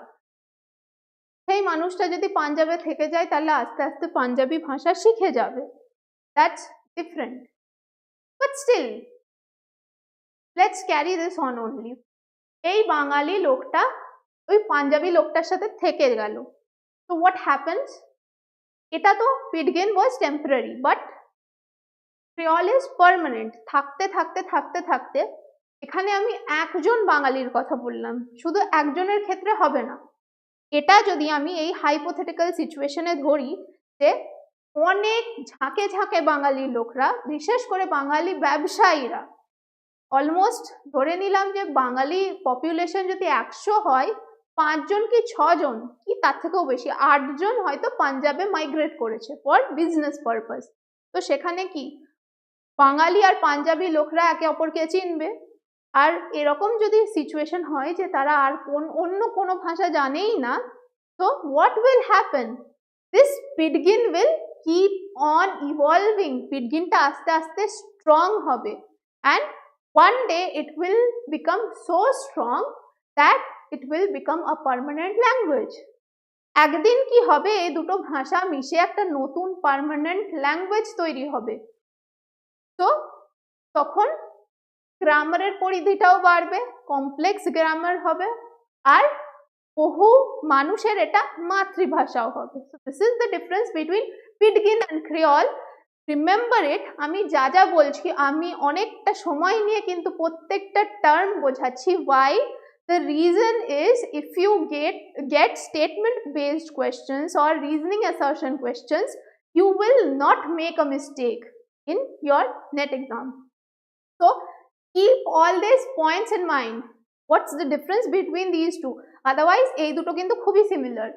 সেই মানুষটা যদি পাঞ্জাবে থেকে যায় তাহলে আস্তে আস্তে পাঞ্জাবি ভাষা শিখে যাবে, that's different, but still let's carry this on only. এই বাঙালি লোকটা ওই পাঞ্জাবি লোকটার সাথে থেকে গেল, তো হোয়াট হ্যাপেন্স? এটা তো pidgin was temporary, but creole is permanent. থাকতে থাকতে থাকতে থাকতে, এখানে আমি একজন বাঙালির কথা বললাম, শুধু একজনের ক্ষেত্রে হবে না। এটা যদি আমি এই হাইপোথেটিক্যাল সিচুয়েশনে ধরি যে অনেক ঝাঁকে ঝাঁকে বাঙালি লোকরা, বিশেষ করে বাঙালি ব্যবসায়ীরা, অলমোস্ট ধরে নিলাম যে বাঙালি পপুলেশন যদি 100 হয়, 5 জন কি 6 জন কি তার থেকেও বেশি, 8 জন হয়তো পাঞ্জাবে মাইগ্রেট করেছে ফর বিজনেস পারপাস। তো সেখানে কি বাঙালি আর পাঞ্জাবি লোকরা একে অপরকে চিনবে, আর এরকম যদি সিচুয়েশন হয় যে তারা আর অন্য কোনো ভাষা জানেই না, তো what will happen? This pidgin will keep on evolving. পিডগিনটা আস্তে আস্তে স্ট্রং হবে, and one day it will become so strong that it will become a permanent language. একদিন কি হবে, এই দুটো ভাষা মিশে একটা নতুন পার্মানেন্ট ল্যাঙ্গুয়েজ তৈরি হবে। তো তখন গ্রামারের পরিধিটাও বাড়বে, কমপ্লেক্স গ্রামার হবে, আর বহু মানুষের এটা মাতৃভাষাও হবে। So this is the difference between Pidgin and Creole. Remember it, আমি যা যা বলছি আমি অনেকটা সময় নিয়ে কিন্তু প্রত্যেকটা টার্ম বোঝাচ্ছি। Why? The reason is if you get statement based questions or reasoning assertion questions, you will not make a mistake in your NET exam. So keep all these points in mind. What's the difference between these two? Otherwise এই দুটো কিন্তু খুবই similar.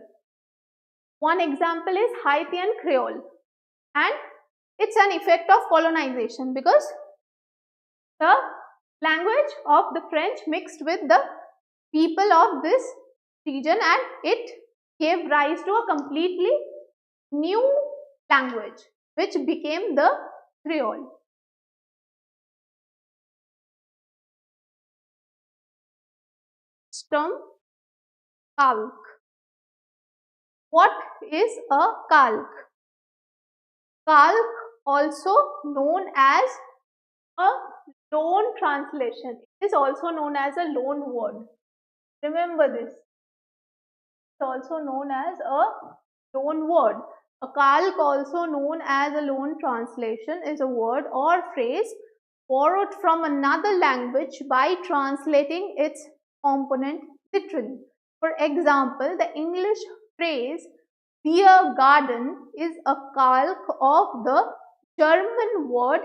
One example is Haitian Creole, and it's an effect of colonization because the language of the French mixed with the people of this region, and it gave rise to a completely new language which became the Creole. Term calque. What is a calque? Calque, also known as a loan translation, it is also known as a loan word. Remember this, it's also known as a loan word. A calque, also known as a loan translation, is a word or phrase borrowed from another language by translating its component literally. For example, the English phrase beer garden is a calque of the German word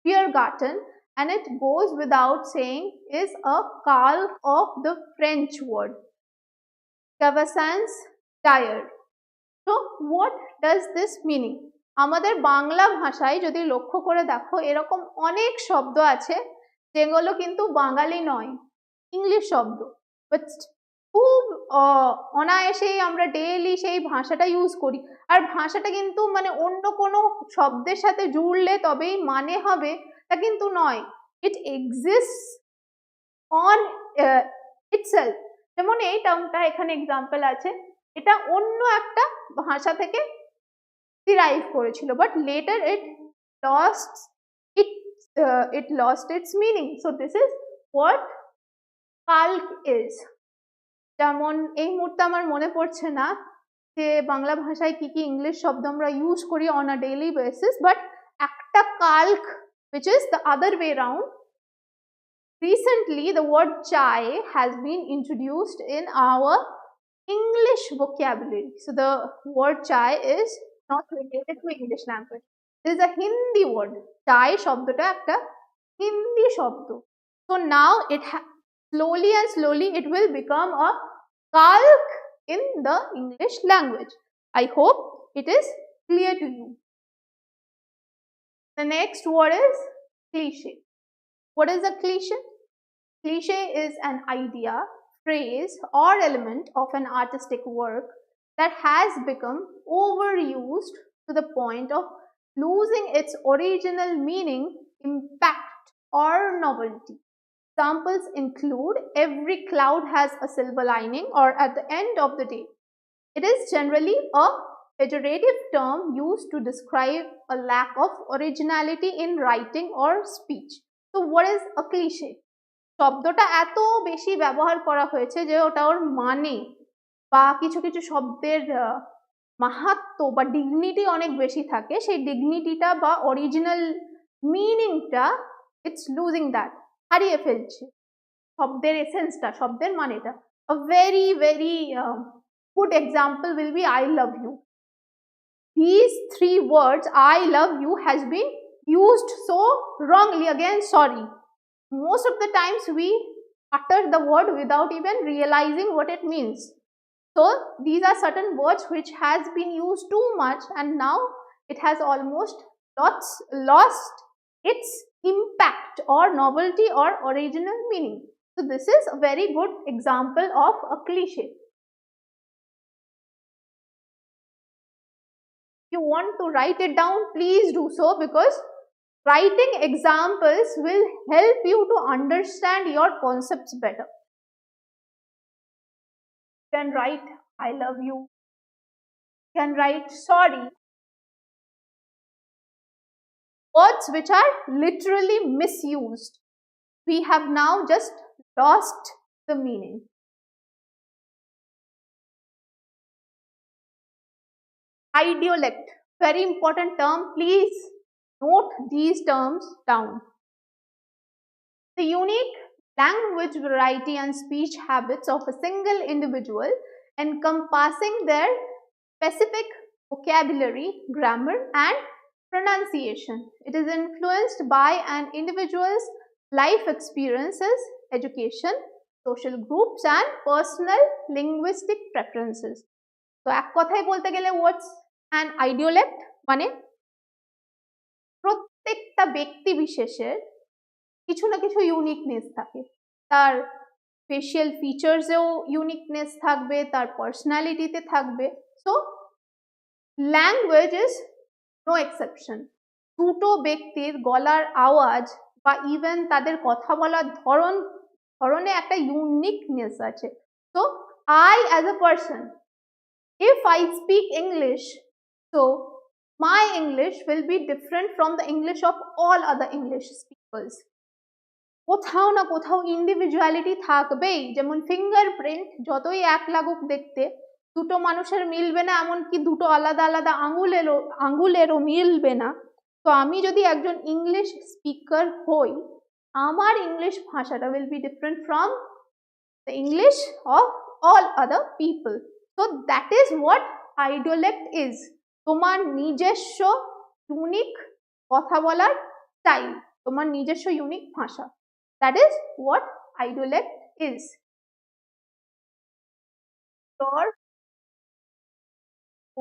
Biergarten, and it goes without saying is a calque of the French word Cavassans tire. So what does this meaning? আমাদের বাংলা ভাষায় যদি লক্ষ্য করে দেখো, এরকম অনেক শব্দ আছে যেগুলো কিন্তু বাঙালি নয়, ইংলিশ শব্দ, বাট খুব অনায়াসেই আমরা ডেইলি সেই ভাষাটা ইউজ করি। আর ভাষাটা কিন্তু মানে অন্য কোনো শব্দের সাথে জুড়লে তবেই মানে হবে তা কিন্তু নয়, ইট এক্সিস্টস অন ইটসেলফ। যেমন এই টার্মটা এখানে এক্সাম্পল আছে, এটা অন্য একটা ভাষা থেকে ডিরাইভ করেছিল, but later it lost its meaning. So this is what calque is. যেমন এই মুহূর্তে আমার মনে পড়ছে না যে বাংলা ভাষায় কি কি ইংলিশ শব্দ আমরা ইউজ করি on a daily basis, but একটা কাল্ক which is the other way round. Recently the word chai has been introduced in our English vocabulary. So the word chai is not related to English language. It is a Hindi word. Chai শব্দটা একটা হিন্দি শব্দ. So now it slowly and slowly it will become a calque in the English language. I hope it is clear to you. The next word is cliche. What is a cliche? Cliche is an idea, phrase, or element of an artistic work that has become overused to the point of losing its original meaning, impact, or novelty. Examples include every cloud has a silver lining, or at the end of the day. It is generally a pejorative term used to describe a lack of originality in writing or speech. So what is a cliche? শব্দটা এত বেশি ব্যবহার করা হয়েছে যে ওটা ওর মানে বা কিছু কিছু শব্দের মাহাত্ম্য বা ডিগনিটি অনেক বেশি থাকে, সেই ডিগনিটিটা বা অরিজিনাল মিনিংটা ইটস লুজিং দ্যাট, হারিয়ে ফেলছে শব্দের এসেন্সটা, শব্দের মানেটা। A very good example will be I love you. These three words, I love you, has been used so wrongly. Again, sorry. Most of the times we utter the word without even realizing what it means. So these are certain words which has been used too much, and now it has almost lost its impact or novelty or original meaning. So this is a very good example of a cliche. If you want to write it down, please do so, because writing examples will help you to understand your concepts better. You can write I love you. You can write sorry. Words which are literally misused. We have now just lost the meaning. Idiolect, very important term. Please note these terms down. The unique language variety and speech habits of a single individual, encompassing their specific vocabulary, grammar, and pronunciation. It is influenced by an individual's life experiences, education, social groups, and personal linguistic preferences. So এক কথায় বলতে গেলে what's an idiolect মানে প্রত্যেকটা ব্যক্তি বিশেষের কিছু না কিছু ইউনিকনেস থাকে, তার ফেশিয়াল ফিচার্সেও ইউনিকনেস থাকবে, তার পার্সোনালিটিতে থাকবে। So language is no exception. দুটো ব্যক্তির গলার আওয়াজ বা ইভেন তাদের কথা বলার ধরনে একটা ইউনিকনেস আছে। So I as a person, if I speak English, so my English will be different from the English of all other English speakers. কোথাও না কোথাও ইন্ডিভিজুয়ালিটি থাকবেই। যেমন ফিঙ্গারপ্রিন্ট যতই এক লাগুক দেখতে, দুটো মানুষের মিলবে না, এমনকি দুটো আলাদা আলাদা আঙুলেরও মিলবে না। তো আমি যদি একজন ইংলিশ স্পিকার হই, আমার ইংলিশ ভাষাটা will be different from the English of all other people. So that is what idiolect is. তোমার নিজস্ব ইউনিক কথা বলার স্টাইল, তোমার নিজস্ব ইউনিক ভাষা। That is what idiolect is. Your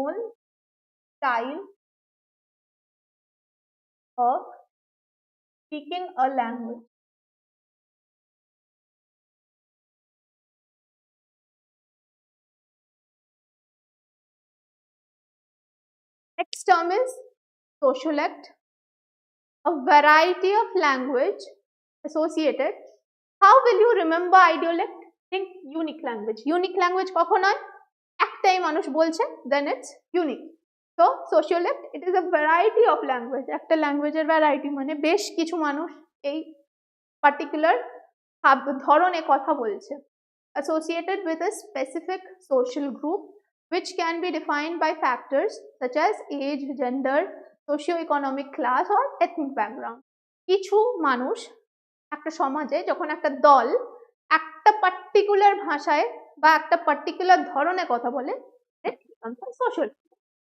own style of speaking a language. Next term is sociolect, a variety of language associated. How will you remember idiolect? Think unique language. Unique language কখন হয়? একটাই মানুষ বলছে, then it's unique. So sociolect, it is a variety of language. একটা ল্যাঙ্গুয়েজের variety মানে বেশ কিছু মানুষ এই পার্টিকুলার ধরনে কথা বলছে। Associated with a specific social group, which can be defined by factors such as age, gender, socio-economic class or ethnic background. কিছু মানুষ একটা সমাজে, যখন একটা দল একটা পার্টিকুলার ভাষায় বা একটা পার্টিকুলার ধরনে কথা বলে, সোশ্যাল।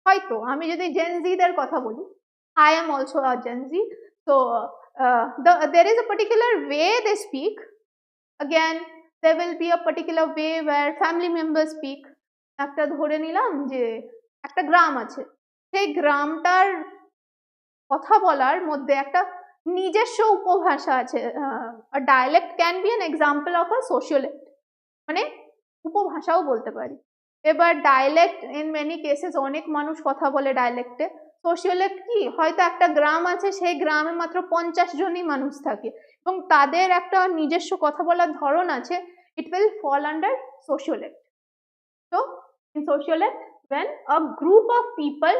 হয়তো আমি যদি জেনজিদের কথা বলি, I am also a Gen Z, so there is a particular way they speak. Again, there will be a particular way where family members speak. একটা ধরে নিলাম যে একটা গ্রাম আছে, সেই গ্রামটার কথা বলার মধ্যে একটা নিজস্ব উপভাষা আছে। Dialect can be an example of a sociolect, মানে উপভাষাও বলতে পারি। এবার ডায়ালেক্ট ইন মেনি কেসেস অনেক মানুষ কথা বলে ডায়ালেক্টে। সোশিওলেক্ট কি, হয়তো একটা গ্রাম আছে, সেই গ্রামে মাত্র 50 জনই মানুষ থাকে এবং তাদের একটা নিজস্ব কথা বলার ধরন আছে, it will fall under sociolect. So in sociolect, when a group of people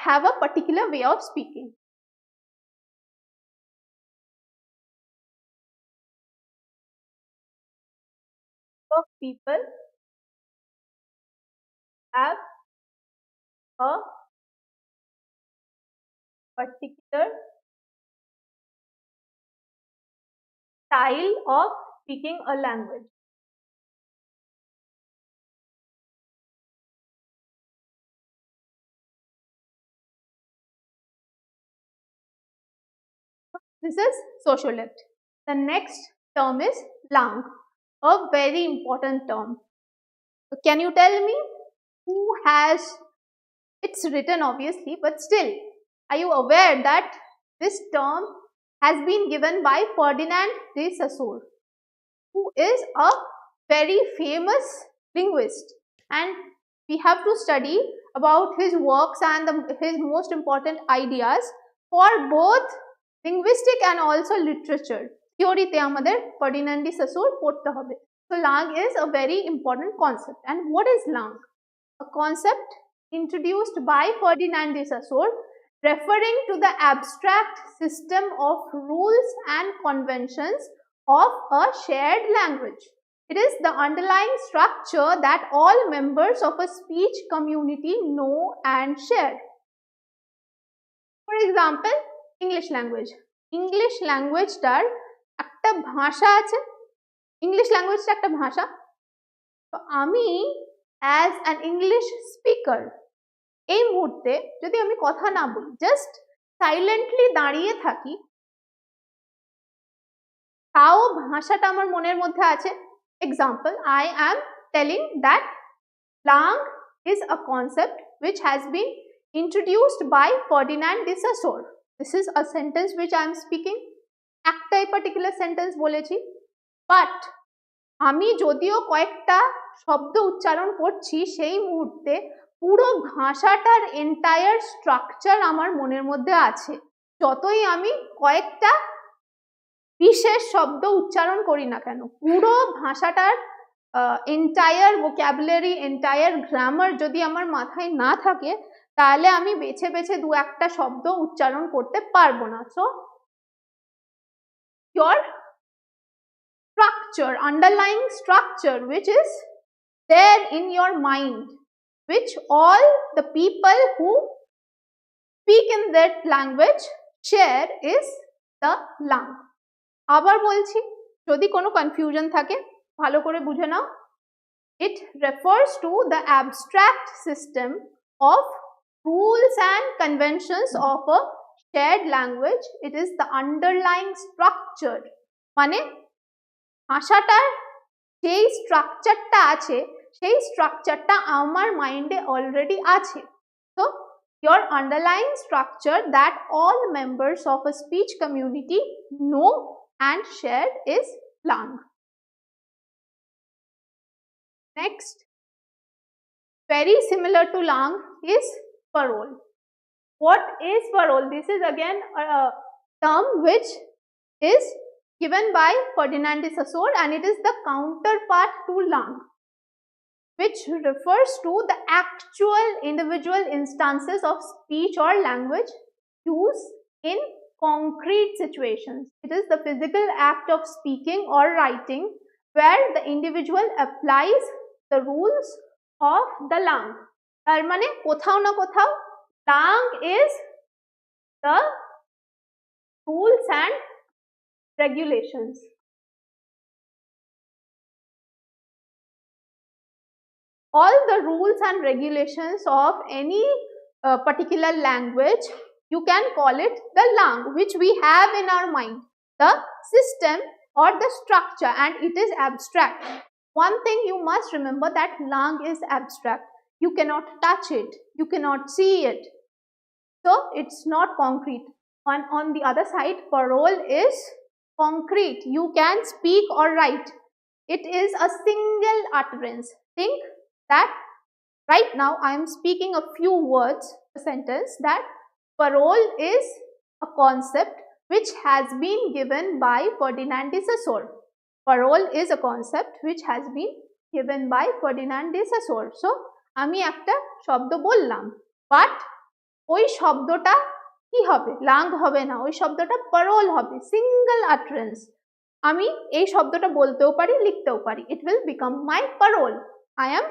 have a particular way of speaking. Of people have a particular style of speaking a language. This is sociolect. The next term is lang, a very important term. Can you tell me who has, it's written obviously, but still, are you aware that this term has been given by Ferdinand de Saussure, who is a very famous linguist, and we have to study about his works and his most important ideas for both linguistic and also literature. Theory te amader Ferdinand de Saussure porte hobe. So lang is a very important concept. And what is lang? A concept introduced by Ferdinand de Saussure referring to the abstract system of rules and conventions of a shared language. It is the underlying structure that all members of a speech community know and share. For example, English language. English language tar একটা ভাষা আছে, English language টা একটা ভাষা। তো আমি as an English speaker এই মুহূর্তে যদি আমি কথা না বলি, জাস্ট সাইলেন্টলি দাঁড়িয়ে থাকি, তাও ভাষাটা আমার মনের মধ্যে আছে। Example, I am telling that lang is a concept which has been introduced by Ferdinand de Saussure. This is a sentence which I am speaking. একটাই পার্টিকুলার সেন্টেন্স বলেছি, বাট আমি যদিও কয়েকটা শব্দ উচ্চারণ করছি, সেই মুহূর্তে পুরো ভাষাটার এন্টায়ার স্ট্রাকচার আমার মনের মধ্যে আছে। যতই আমি কয়েকটা বিশেষ শব্দ উচ্চারণ করি না কেন, পুরো ভাষাটার এন্টায়ার ভোক্যাবুলারি, এন্টায়ার গ্রামার যদি আমার মাথায় না থাকে, তাহলে আমি বেছে বেছে দু একটা শব্দ উচ্চারণ করতে পারবো না। So your structure, underlying structure which is there in your mind, which all the people who speak in that language share, is the lang. আবার বলছি, যদি কোনো কনফিউশন থাকে ভালো করে বুঝে নাও। It refers to the abstract system of rules and conventions of a shared language. It is the underlying structure, মানে ভাষাটার যেই স্ট্রাকচারটা আছে, সেই স্ট্রাকচারটা আমার মাইন্ডে অলরেডি আছে। So your underlying structure that all members of a speech community know and share is lang. Next, very similar to lang is parole. What is parole? This is again a term which is given by Ferdinand de Saussure, and it is the counterpart to lang, which refers to the actual individual instances of speech or language used in concrete situations. It is the physical act of speaking or writing where the individual applies the rules of the lang. তার মানে কোথাও না কোথাও lang is the rules and regulations. All the rules and regulations of any particular language, you can call it the lang, which we have in our mind, the system or the structure, and it is abstract. One thing you must remember, that lang is abstract. You cannot touch it. You cannot see it. So it's not concrete. On the other side, parole is concrete. You can speak or write. It is a single utterance. Think that right now I am speaking a few words, a sentence, that parole is a concept which has been given by Ferdinand de Saussure. Parole is a concept which has been given by Ferdinand de Saussure. So, আমি একটা শব্দ বললাম, but ওই শব্দটা কি হবে? Lung হবে না, ওই শব্দটা parole হবে, single utterance. আমি এই শব্দটা বলতেও পারি, লিখতেও পারি. It will become my parole. I am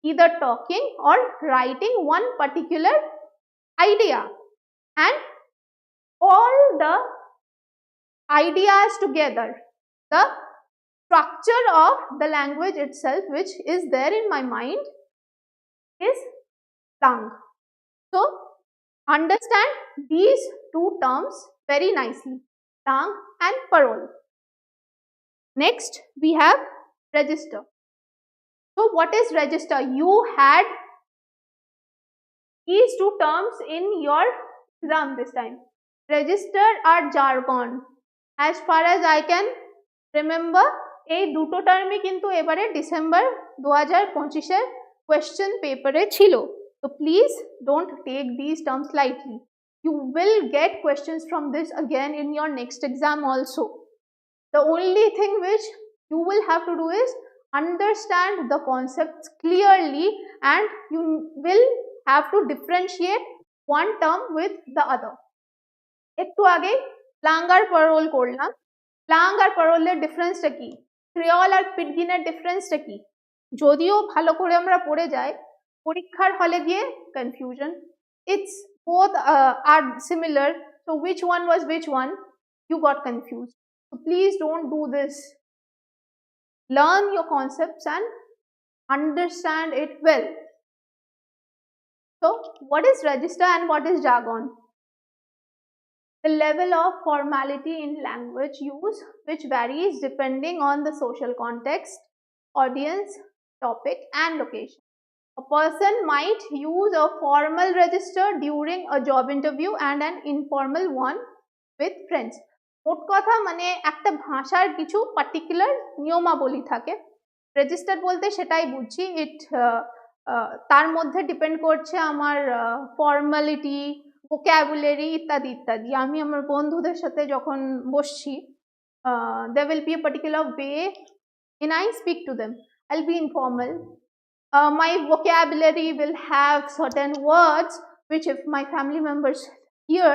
either talking or writing one particular idea, and all the ideas together, the structure of the language itself which is there in my mind is tongue. So understand these two terms very nicely, tongue and parole. Next we have register. So what is register? You had these two terms in your exam this time. Register or jargon. As far as I can remember, এই দুটো টার্মই কিন্তু এবারে December 2025 এর question পেপারে ছিল. So please don't take these terms lightly. You will get questions from this again in your next exam also. The only thing which you will have to do is understand the concepts clearly, and you will have to differentiate one term with the other. একটু আগে lang আর parole করলাম. lang আর parole এর ডিফারেন্সটা কি? Creole আর pidgin এর ডিফারেন্সটা কি? যদিও ভালো করে আমরা পড়ে যাই, পরীক্ষার হলে গিয়ে confusion. It's both are similar, so which one was which one? You got confused. So please don't do this. Learn your concepts and understand it well. So what is register and what is jargon? The level of formality in language use which varies depending on the social context, audience, topic and location. A person might use a formal register during a job interview and an informal one with friends. মোট কথা মানে একটা ভাষার কিছু particular নিয়মাবলী থাকে. Register বলতে সেটাই বুঝছি, ইট তার মধ্যে ডিপেন্ড করছে আমার ফর্মালিটি, ভোক্যাবুলারি ইত্যাদি ইত্যাদি. আমি আমার বন্ধুদের সাথে যখন বসছি, there will be a particular way and I speak to them. I'll be informal. My vocabulary will have certain words which if my family members hear,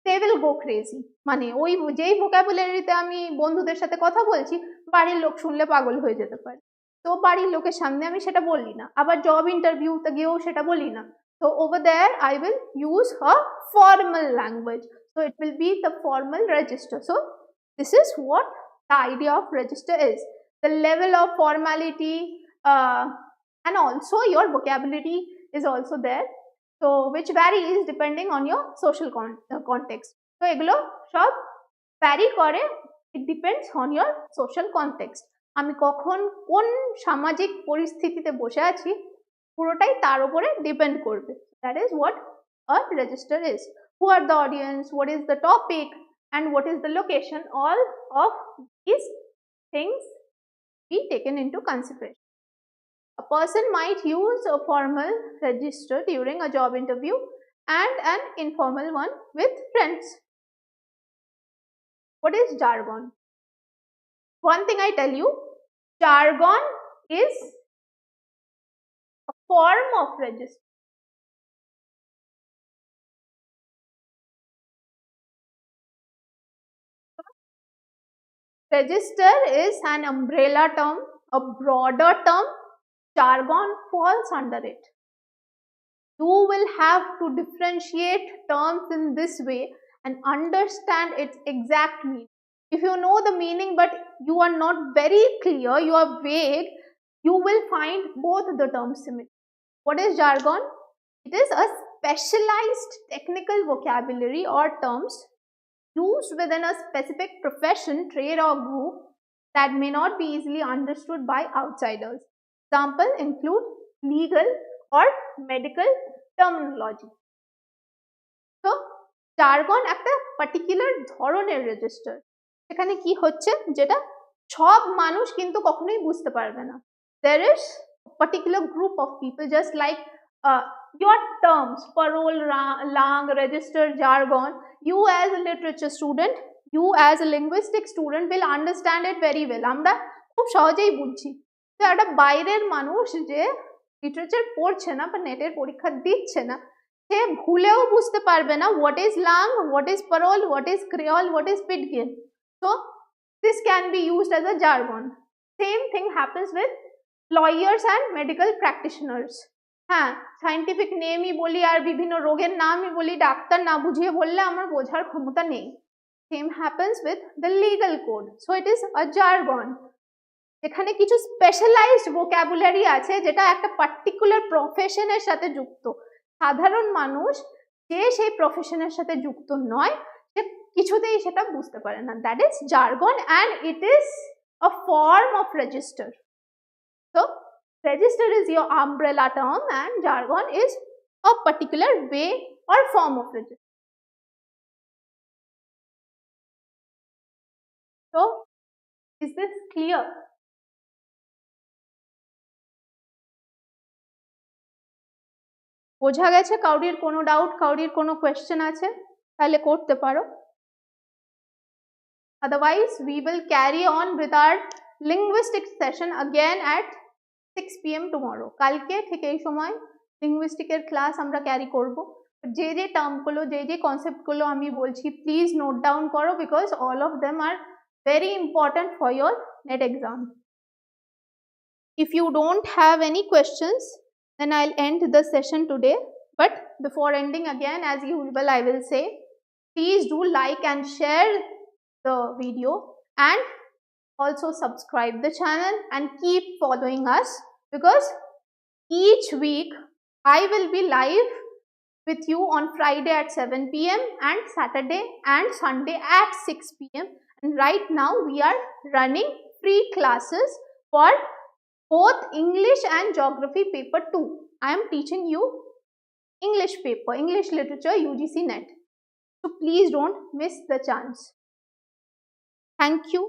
they will go crazy. মানে ওই যেই ভোক্যাবুলারিতে আমি বন্ধুদের সাথে কথা বলছি, বাড়ির লোক শুনলে পাগল হয়ে যেতে পারে. তো বাড়ির লোকের সামনে আমি সেটা বলি না, আবার জব ইন্টারভিউতে গিয়েও সেটা বলি না. So over there I will use a formal language. So it will be the formal register. So this is what the idea of register is. The level of formality and also your vocabulary is also there. So which varies depending on your social context. So এগুলো সব vary করে, it depends on your social context. আমি কখন কোন সামাজিক পরিস্থিতিতে বসে আছি পুরোটাই তার উপরে ডিপেন্ড করবে. That is what a register is. Who are the audience, what is the topic and what is the location, all of these things be taken into consideration. A person might use a formal register during a job interview and an informal one with friends. What is jargon? One thing I tell you, jargon is a form of register. Register is an umbrella term, a broader term. Jargon falls under it. You will have to differentiate terms in this way and understand its exact meaning. If you know the meaning but you are not very clear, you are vague, you will find both the terms similar. What is jargon? It is a specialized technical vocabulary or terms used within a specific profession, trade or group that may not be easily understood by outsiders. Examples include legal or medical terminology. So jargon একটা particular ধরনের register, এখানে কি হচ্ছে যেটা সব মানুষ কিন্তু কখনোই বুঝতে পারবে না। There is a particular group of people, just like your terms, parole, lang, register, jargon, you as a literature student, you as a linguistics student will understand it very well. আমরা খুব সহজেই বুঝছি। তো একটা বাইরের মানুষ যে লিটারেচার পড়ছে না বা নেটের পরীক্ষা দিচ্ছে না, সে ভুলেও বুঝতে পারবে না what is lang, what is parole, what is creole, what is pidgin. So this can be used as a jargon. Same thing happens with lawyers and medical practitioners. হ্যাঁ, সাইন্টিফিক নেমই বলি আর বিভিন্ন রোগের নামই বলি, ডাক্তার না বুঝিয়ে বললে আমার বোঝার ক্ষমতা নেই। Same happens with the legal code. So it is a jargon. এখানে কিছু স্পেশালাইজড ভোকাবুলারি আছে যেটা একটা পার্টিকুলার প্রফেশনের সাথে যুক্ত। সাধারণ মানুষ যে সেই প্রফেশনের সাথে যুক্ত নয়, সে কিছুতেই সেটা বুঝতে পারে না। That is jargon and it is a form of register. So register is your umbrella term and jargon is a particular way or form of register. So is this clear? বোঝা গেছে? কাউরির কোনো ডাউট, কাউরির কোনো question আছে তাহলে করতে পারো। Otherwise we will carry on with our linguistics session again at 6 PM tomorrow. কালকে ঠিক এই সময় লিঙ্গুইস্টিক এর ক্লাস আমরা ক্যারি করব। যে যে টার্মগুলো, যে যে কনসেপ্টগুলো আমি বলছি প্লিজ নোট ডাউন করো, because all of them are very important for your NET exam. If you don't have any questions, then I'll end the session today. But before ending, again as usual I will say, please do like and share the video and also subscribe the channel and keep following us, because each week I will be live with you on Friday at 7 PM and Saturday and Sunday at 6 PM. And right now we are running free classes for both English and Geography paper 2. I am teaching you English paper, English literature, UGC-NET. So please don't miss the chance. Thank you.